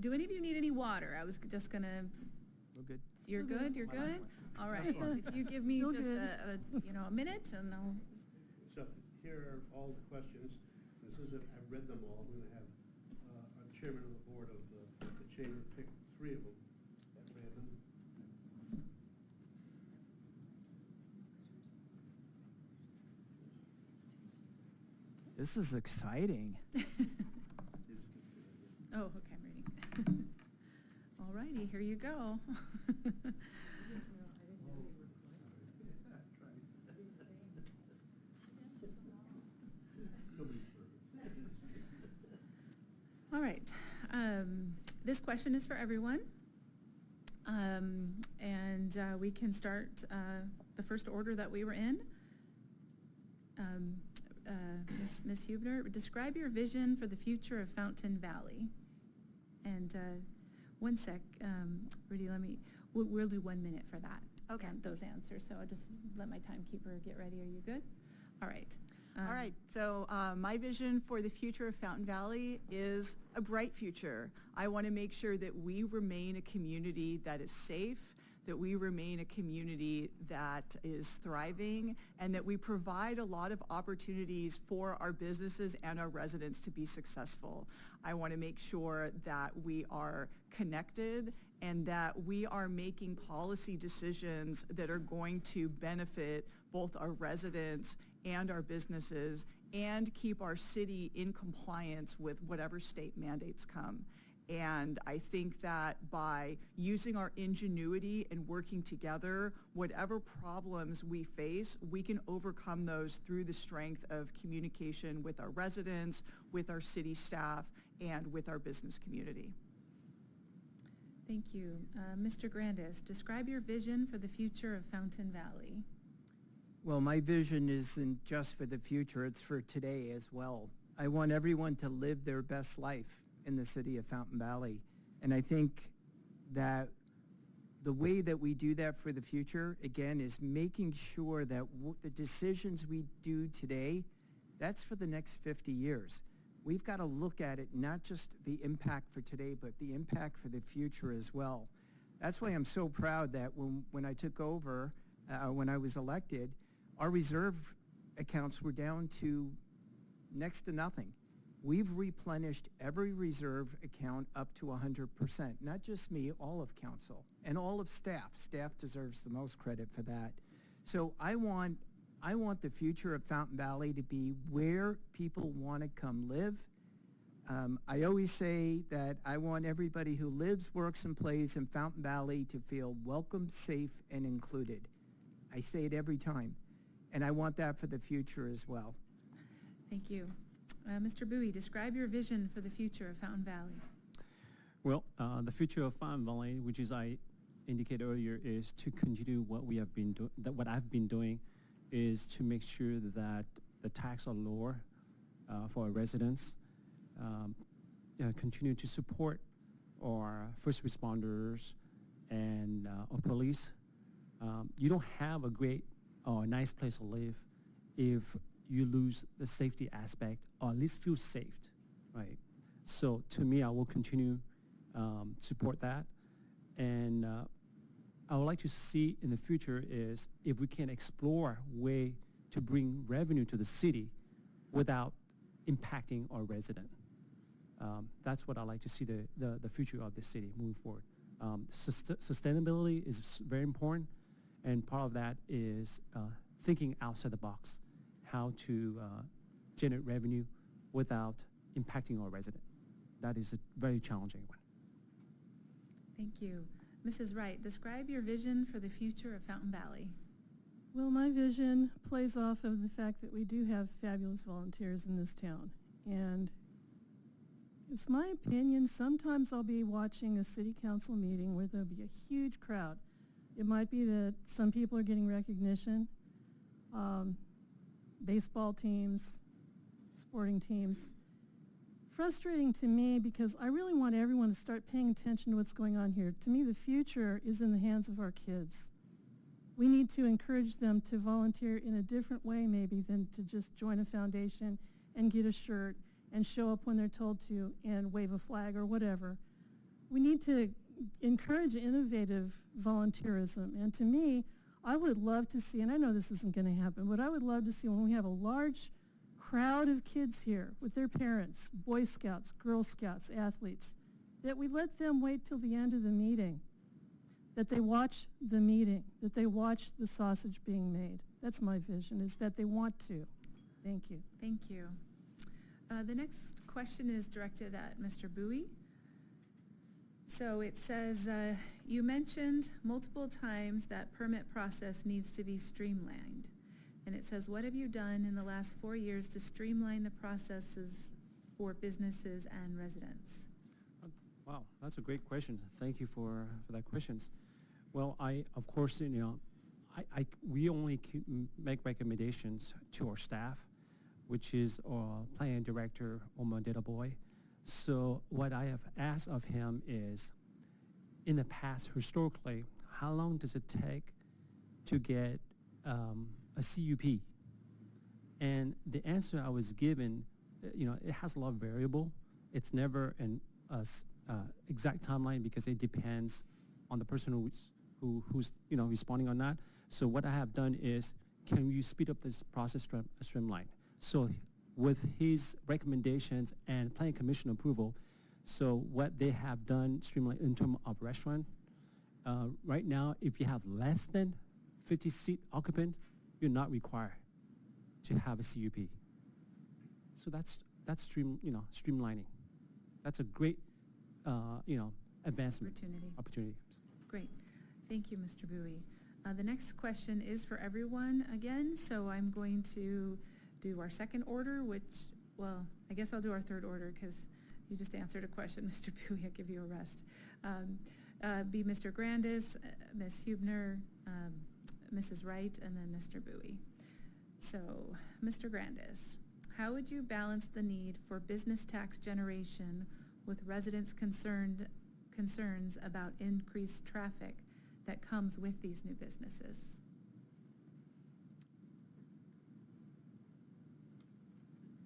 do any of you need any water? I was just going to, We're good. you're Still good, good. you're My last good? one. All Last right, one. if you give me Still just good. a minute and I'll, So here are all the questions. I've read them all. I'm going to have our chairman of the board of the chamber pick 3 of them at random. This is exciting. oh, okay, I'm ready. All righty, here you go. All right. This question is for everyone. And we can start the first order that we were in. Ms. Huebner, describe your vision for the future of Fountain Valley. And one sec, Rudy, we'll do 1 minute for that. Okay. And those answers. So I'll just let my timekeeper get ready. Are you good? All right. All right, so my vision for the future of Fountain Valley is a bright future. I want to make sure that we remain a community that is safe, that we remain a community that is thriving, and that we provide a lot of opportunities for our businesses and our residents to be successful. I want to make sure that we are connected and that we are making policy decisions that are going to benefit both our residents and our businesses and keep our city in compliance with whatever state mandates come. And I think that by using our ingenuity and working together, whatever problems we face, we can overcome those through the strength of communication with our residents, with our city staff, and with our business community. Thank you. Mr. Grandis, describe your vision for the future of Fountain Valley. Well, my vision isn't just for the future, it's for today as well. I want everyone to live their best life in the city of Fountain Valley. And I think that the way that we do that for the future, again, is making sure that the decisions we do today, that's for the next 50 years. We've got to look at it, not just the impact for today, but the impact for the future as well. That's why I'm so proud that when I took over, when I was elected, our reserve accounts were down to next to nothing. We've replenished every reserve account up to 100%, not just me, all of council and all of staff. Staff deserves the most credit for that. So I want the future of Fountain Valley to be where people want to come live. I always say that I want everybody who lives, works, and plays in Fountain Valley to feel welcome, safe, and included. I say it every time. And I want that for the future as well. Thank you. Mr. Bowie, describe your vision for the future of Fountain Valley. Well, the future of Fountain Valley, which is I indicated earlier, is to continue what we have been doing. What I've been doing is to make sure that the taxes are lower for our residents. Continue to support our first responders and our police. You don't have a great or a nice place to live if you lose the safety aspect, or at least feel safe, right? So to me, I will continue support that. And I would like to see in the future is if we can explore a way to bring revenue to the city without impacting our resident. That's what I like to see the future of the city moving forward. Sustainability is very important, and part of that is thinking outside the box, how to generate revenue without impacting our resident. That is a very challenging one. Thank you. Mrs. Wright, describe your vision for the future of Fountain Valley. Well, my vision plays off of the fact that we do have fabulous volunteers in this town. And it's my opinion, sometimes I'll be watching a city council meeting where there'll be a huge crowd. It might be that some people are getting recognition, baseball teams, sporting teams. frustrating to me because I really want everyone to start paying attention to what's going on here. To me, the future is in the hands of our kids. We need to encourage them to volunteer in a different way maybe than to just join a foundation and get a shirt and show up when they're told to and wave a flag or whatever. We need to encourage innovative volunteerism. And to me, I would love to see, and I know this isn't going to happen, but I would love to see when we have a large crowd of kids here with their parents, Boy Scouts, Girl Scouts, athletes, that we let them wait till the end of the meeting, that they watch the meeting, that they watch the sausage being made. That's my vision, is that they want to. Thank you. Thank you. The next question is directed at Mr. Bowie. So it says, you mentioned multiple times that permit process needs to be streamlined. And it says, what have you done in the last 4 years to streamline the processes for businesses and residents? Wow, that's a great question. Thank you for that questions. Well, of course, we only make recommendations to our staff, which is our planning director, Moderator boy. So what I have asked of him is, in the past, historically, how long does it take to get a CUP? And the answer I was given, it has a lot of variable. It's never an exact timeline because it depends on the person who's responding or not. So what I have done is, can you speed up this process streamline? So with his recommendations and planning commission approval, so what they have done streamline in terms of restaurant, right now, if you have less than 50 seat occupant, you're not required to have a CUP. So that's streamlining. That's a great advancement opportunity. Great. Thank you, Mr. Bowie. The next question is for everyone again, so I'm going to do our second order, I guess I'll do our third order because you just answered a question, Mr. Bowie. I'll give you a rest. Be Mr. Grandis, Ms. Huebner, Mrs. Wright, and then Mr. Bowie. So, Mr. Grandis, how would you balance the need for business tax generation with residents' concerns about increased traffic that comes with these new businesses?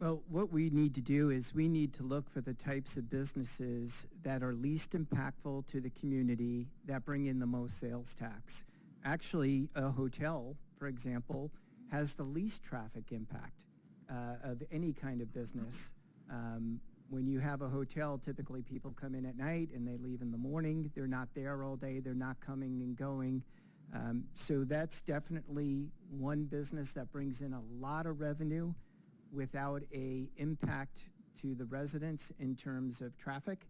Well, what we need to do is we need to look for the types of businesses that are least impactful to the community that bring in the most sales tax. Actually, a hotel, for example, has the least traffic impact of any kind of business. When you have a hotel, typically people come in at night and they leave in the morning. They're not there all day. They're not coming and going. So that's definitely one business that brings in a lot of revenue without a impact to the residents in terms of traffic.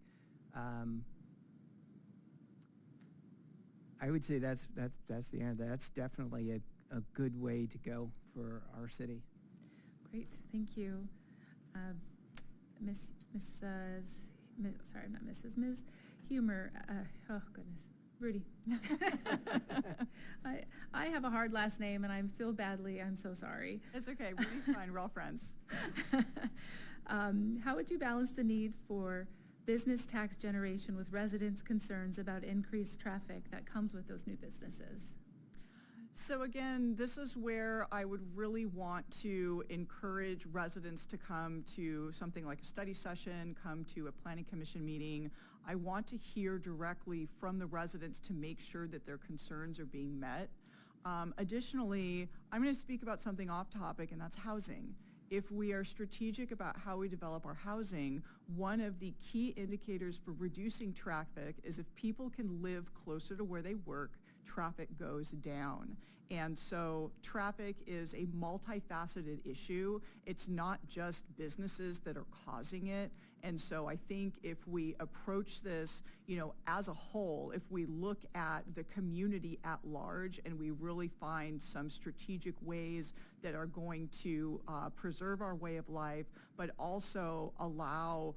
I would say that's the end. That's definitely a good way to go for our city. Great, thank you. Ms. Huebner, oh goodness, Rudy. I have a hard last name and I feel badly, I'm so sorry. It's okay, Rudy's fine, we're all friends. How would you balance the need for business tax generation with residents' concerns about increased traffic that comes with those new businesses? So again, this is where I would really want to encourage residents to come to something like a study session, come to a planning commission meeting. I want to hear directly from the residents to make sure that their concerns are being met. Additionally, I'm going to speak about something off topic, and that's housing. If we are strategic about how we develop our housing, one of the key indicators for reducing traffic is if people can live closer to where they work, traffic goes down. And so traffic is a multifaceted issue. It's not just businesses that are causing it. And so I think if we approach this, as a whole, if we look at the community at large and we really find some strategic ways that are going to preserve our way of life, but also allow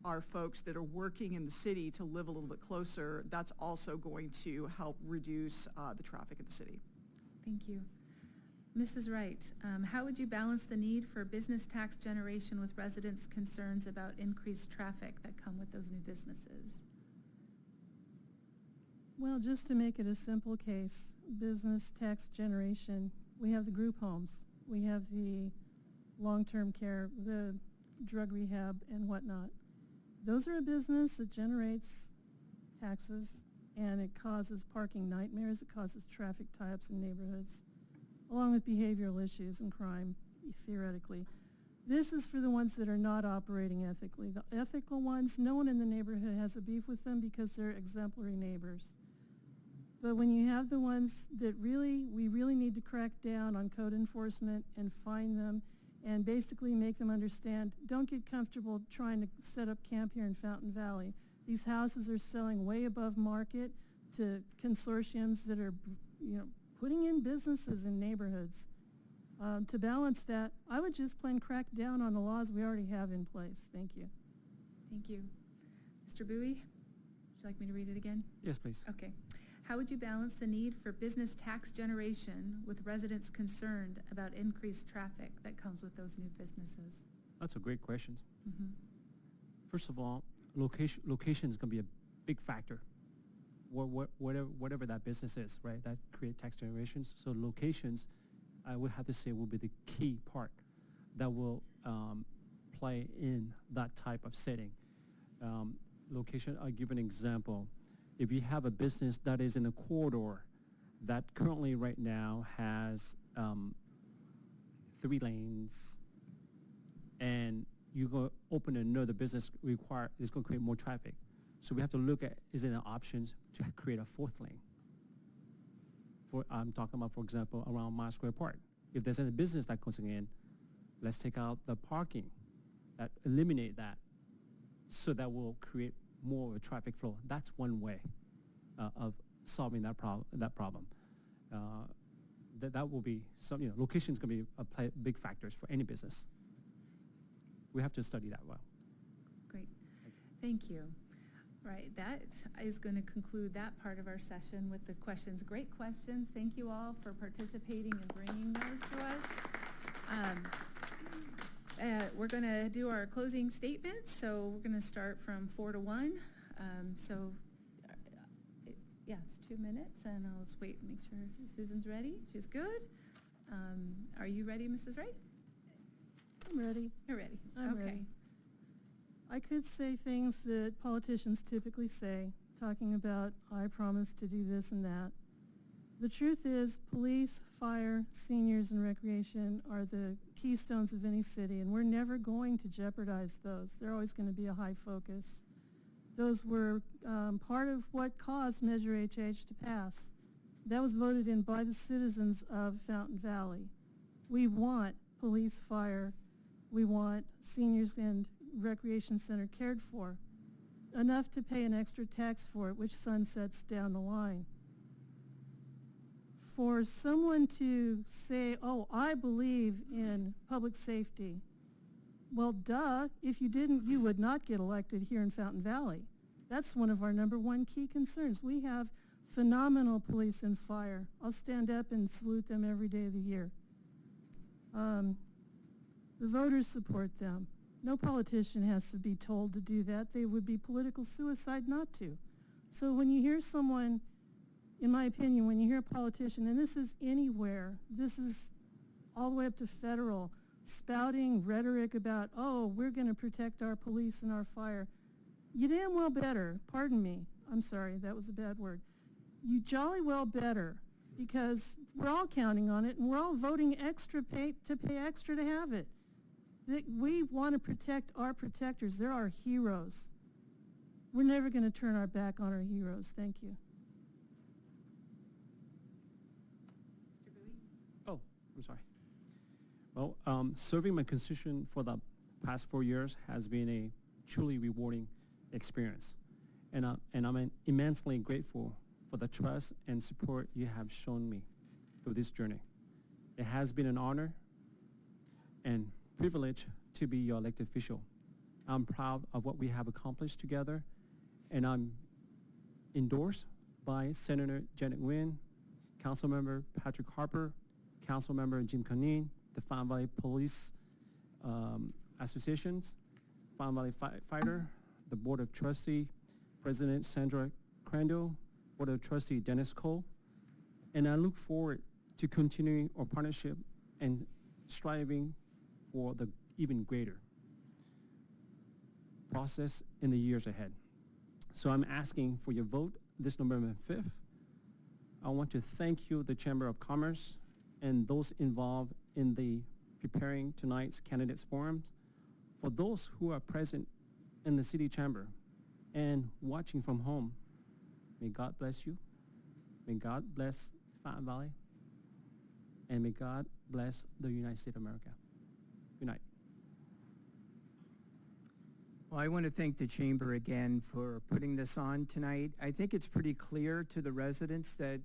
our folks that are working in the city to live a little bit closer, that's also going to help reduce the traffic in the city. Thank you. Mrs. Wright, how would you balance the need for business tax generation with residents' concerns about increased traffic that come with those new businesses? Well, just to make it a simple case, business tax generation, we have the group homes, we have the long-term care, the drug rehab and whatnot. Those are a business that generates taxes, and it causes parking nightmares, it causes traffic tie-ups in neighborhoods, along with behavioral issues and crime, theoretically. This is for the ones that are not operating ethically. The ethical ones, no one in the neighborhood has a beef with them because they're exemplary neighbors. But when you have the ones that we really need to crack down on code enforcement and fine them and basically make them understand, don't get comfortable trying to set up camp here in Fountain Valley. These houses are selling way above market to consortiums that are, putting in businesses in neighborhoods. To balance that, I would just plain crack down on the laws we already have in place. Thank you. Thank you. Mr. Bowie, would you like me to read it again? Yes, please. Okay. How would you balance the need for business tax generation with residents concerned about increased traffic that comes with those new businesses? That's a great question. Mm-hmm. First of all, location is going to be a big factor. Whatever that business is, right? That create tax generations. So locations, I would have to say, will be the key part that will play in that type of setting. Location, I'll give an example. If you have a business that is in a corridor that currently right now has 3 lanes, and you go open another business is going to create more traffic. So we have to look at, is it an option to create a 4th lane? I'm talking about, for example, around Mile Square Park. If there's any business that goes in, let's take out the parking, eliminate that, so that will create more of a traffic flow. That's one way of solving that problem. That will be some, location is going to be big factors for any business. We have to study that well. Great. Thank you. Right, that is going to conclude that part of our session with the questions. Great questions. Thank you all for participating and bringing those to us. We're going to do our closing statements, so we're going to start from 4 to 1. It's 2 minutes, and I'll just wait and make sure Susan's ready. She's good. Are you ready, Mrs. Wright? I'm ready. You're ready. I'm okay. ready. I could say things that politicians typically say, talking about, I promise to do this and that. The truth is, police, fire, seniors, and recreation are the keystones of any city, and we're never going to jeopardize those. They're always going to be a high focus. Those were part of what caused Measure HH to pass. That was voted in by the citizens of Fountain Valley. We want police, fire, we want seniors and recreation center cared for, enough to pay an extra tax for it, which sunsets down the line. For someone to say, oh, I believe in public safety, well, duh, if you didn't, you would not get elected here in Fountain Valley. That's one of our #1 key concerns. We have phenomenal police and fire. I'll stand up and salute them every day of the year. The voters support them. No politician has to be told to do that. They would be political suicide not to. So when you hear someone, in my opinion, when you hear a politician, and this is anywhere, this is all the way up to federal, spouting rhetoric about, oh, we're going to protect our police and our fire, you damn well better, pardon me, I'm sorry, that was a bad word, you jolly well better, because we're all counting on it, and we're all voting extra to pay extra to have it. We want to protect our protectors. They're our heroes. We're never going to turn our back on our heroes. Thank you. Mr. Bowie? Oh, I'm sorry. Well, serving my constituent for the past 4 years has been a truly rewarding experience. And I'm immensely grateful for the trust and support you have shown me through this journey. It has been an honor and privilege to be your elected official. I'm proud of what we have accomplished together, and I'm endorsed by Senator Janet Nguyen, Councilmember Patrick Harper, Councilmember Jim Canine, the Fountain Valley Police Associations, Fountain Valley Firefighter, the Board of Trustee, President Sandra Crandall, Board of Trustee Dennis Cole, and I look forward to continuing our partnership and striving for the even greater process in the years ahead. So I'm asking for your vote this November 5th. I want to thank you, the Chamber of Commerce, and those involved in the preparing tonight's candidates forums. For those who are present in the City Chamber and watching from home, may God bless you. May God bless Fountain Valley. And may God bless the United States of America. Good night. Well, I want to thank the Chamber again for putting this on tonight. I think it's pretty clear to the residents that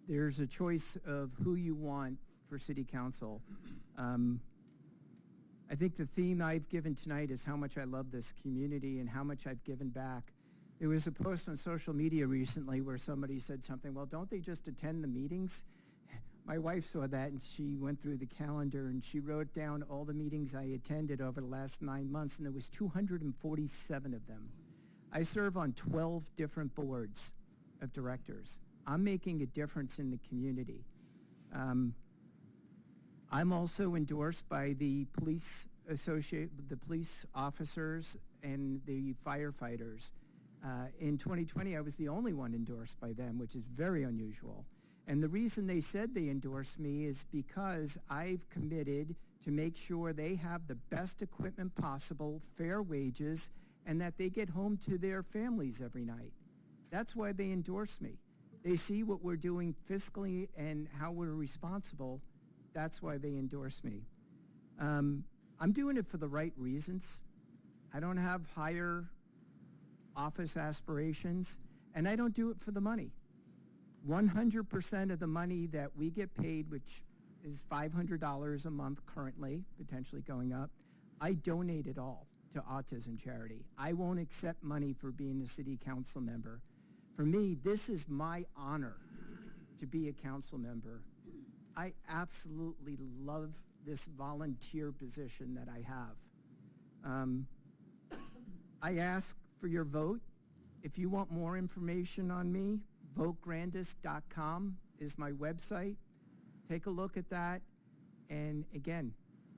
there's a choice of who you want for City Council. I think the theme I've given tonight is how much I love this community and how much I've given back. There was a post on social media recently where somebody said something, well, don't they just attend the meetings? My wife saw that and she went through the calendar and she wrote down all the meetings I attended over the last 9 months, and there was 247 of them. I serve on 12 different boards of directors. I'm making a difference in the community. I'm also endorsed by the police the police officers and the firefighters. In 2020, I was the only one endorsed by them, which is very unusual. And the reason they said they endorsed me is because I've committed to make sure they have the best equipment possible, fair wages, and that they get home to their families every night. That's why they endorse me. They see what we're doing fiscally and how we're responsible. That's why they endorse me. I'm doing it for the right reasons. I don't have higher office aspirations, and I don't do it for the money. 100% of the money that we get paid, which is $500 a month currently, potentially going up, I donate it all to autism charity. I won't accept money for being a city council member. For me, this is my honor to be a council member. I absolutely love this volunteer position that I have. I ask for your vote. If you want more information on me, votegrandis.com is my website. Take a look at that. And again,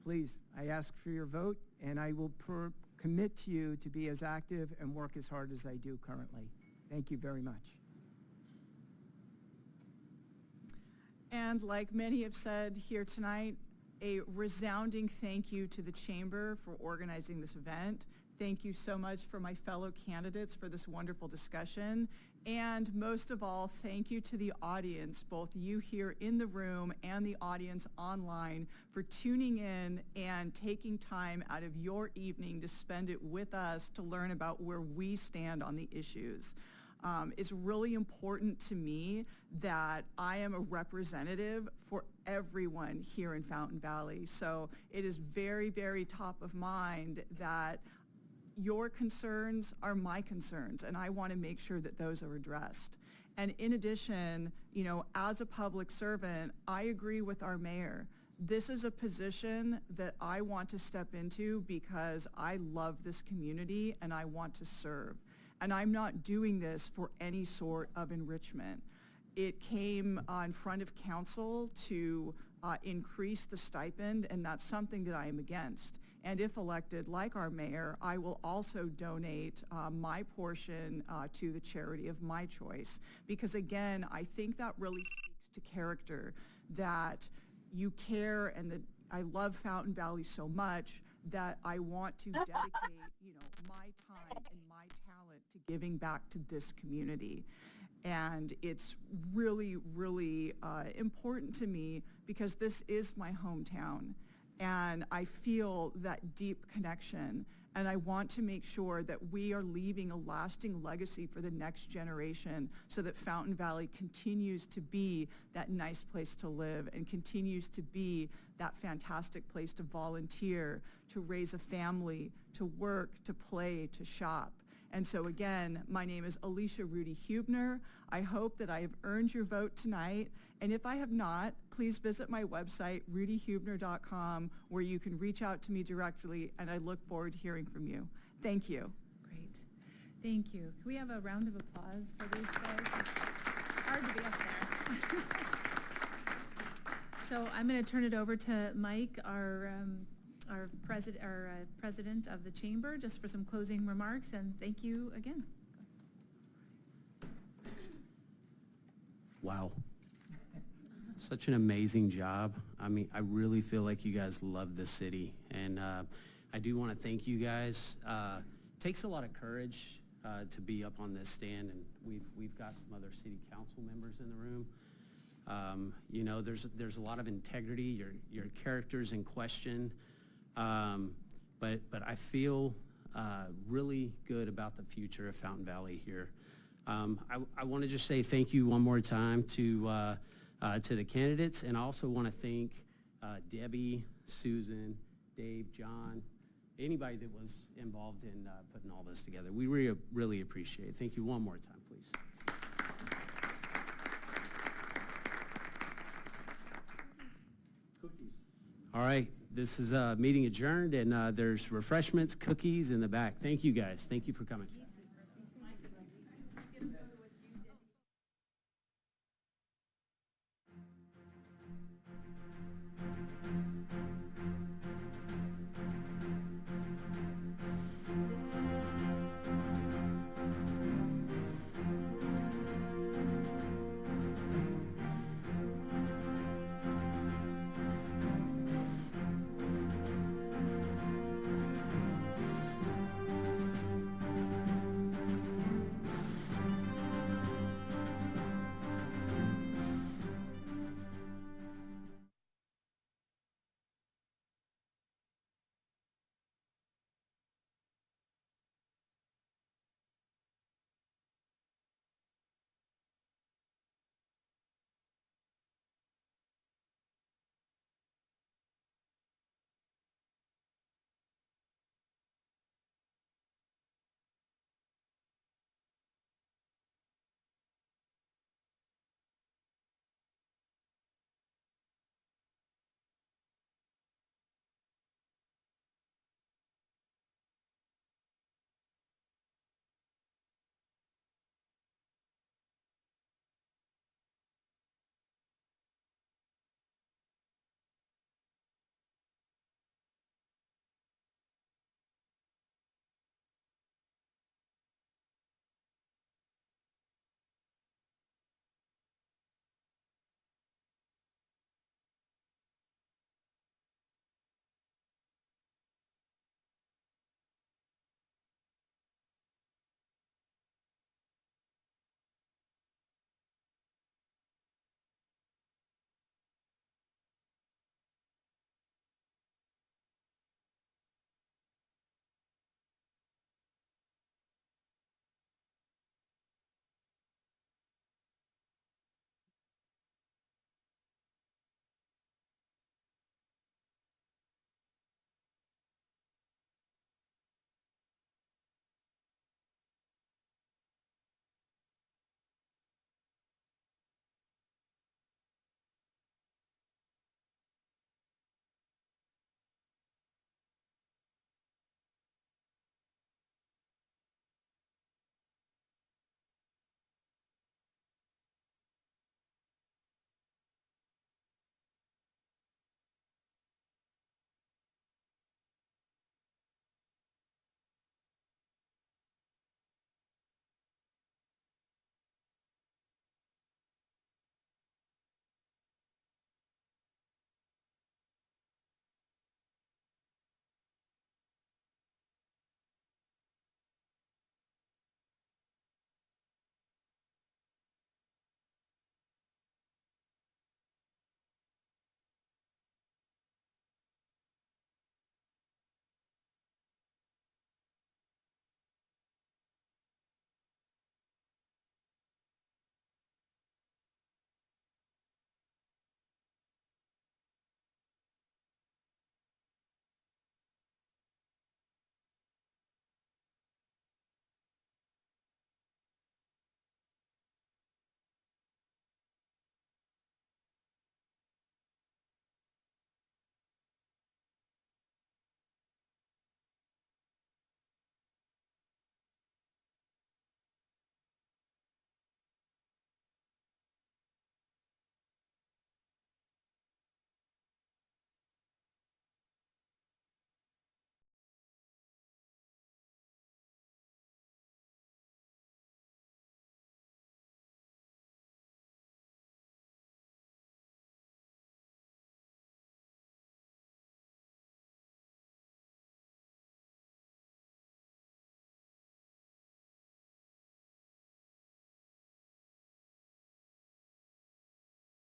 please, I ask for your vote, and I will commit to you to be as active and work as hard as I do currently. Thank you very much. And like many have said here tonight, a resounding thank you to the Chamber for organizing this event. Thank you so much for my fellow candidates for this wonderful discussion. And most of all, thank you to the audience, both you here in the room and the audience online, for tuning in and taking time out of your evening to spend it with us to learn about where we stand on the issues. It's really important to me that I am a representative for everyone here in Fountain Valley. So it is very, very top of mind that your concerns are my concerns, and I want to make sure that those are addressed. And in addition, you know, as a public servant, I agree with our mayor. This is a position that I want to step into because I love this community and I want to serve. And I'm not doing this for any sort of enrichment. It came in front of council to increase the stipend, and that's something that I am against. And if elected, like our mayor, I will also donate my portion to the charity of my choice. Because again, I think that really speaks to character, that you care, and that I love Fountain Valley so much that I want to dedicate, you know, my time and my talent to giving back to this community. And it's really, really important to me because this is my hometown. And I feel that deep connection. And I want to make sure that we are leaving a lasting legacy for the next generation so that Fountain Valley continues to be that nice place to live and continues to be that fantastic place to volunteer, to raise a family, to work, to play, to shop. And so again, my name is Alicia Rudy Huebner. I hope that I have earned your vote tonight. And if I have not, please visit my website, rudyhuebner.com, where you can reach out to me directly, and I look forward to hearing from you. Thank you. Great. Thank you. Can we have a round of applause for these guys? It's hard to be up there. So I'm going to turn it over to Mike, our president of the chamber, just for some closing remarks, and thank you again. Wow. Such an amazing job. I mean, I really feel like you guys love the city. And I do want to thank you guys. It takes a lot of courage to be up on this stand, and we've got some other city council members in the room. You know, there's a lot of integrity. Your character's in question. But I feel really good about the future of Fountain Valley here. I want to just say thank you one more time to the candidates, and I also want to thank Debbie, Susan, Dave, John, anybody that was involved in putting all this together. We really appreciate it. Thank you one more time, please. Cookies. All right, this is a meeting adjourned, and there's refreshments, cookies in the back. Thank you, guys. Thank you for coming.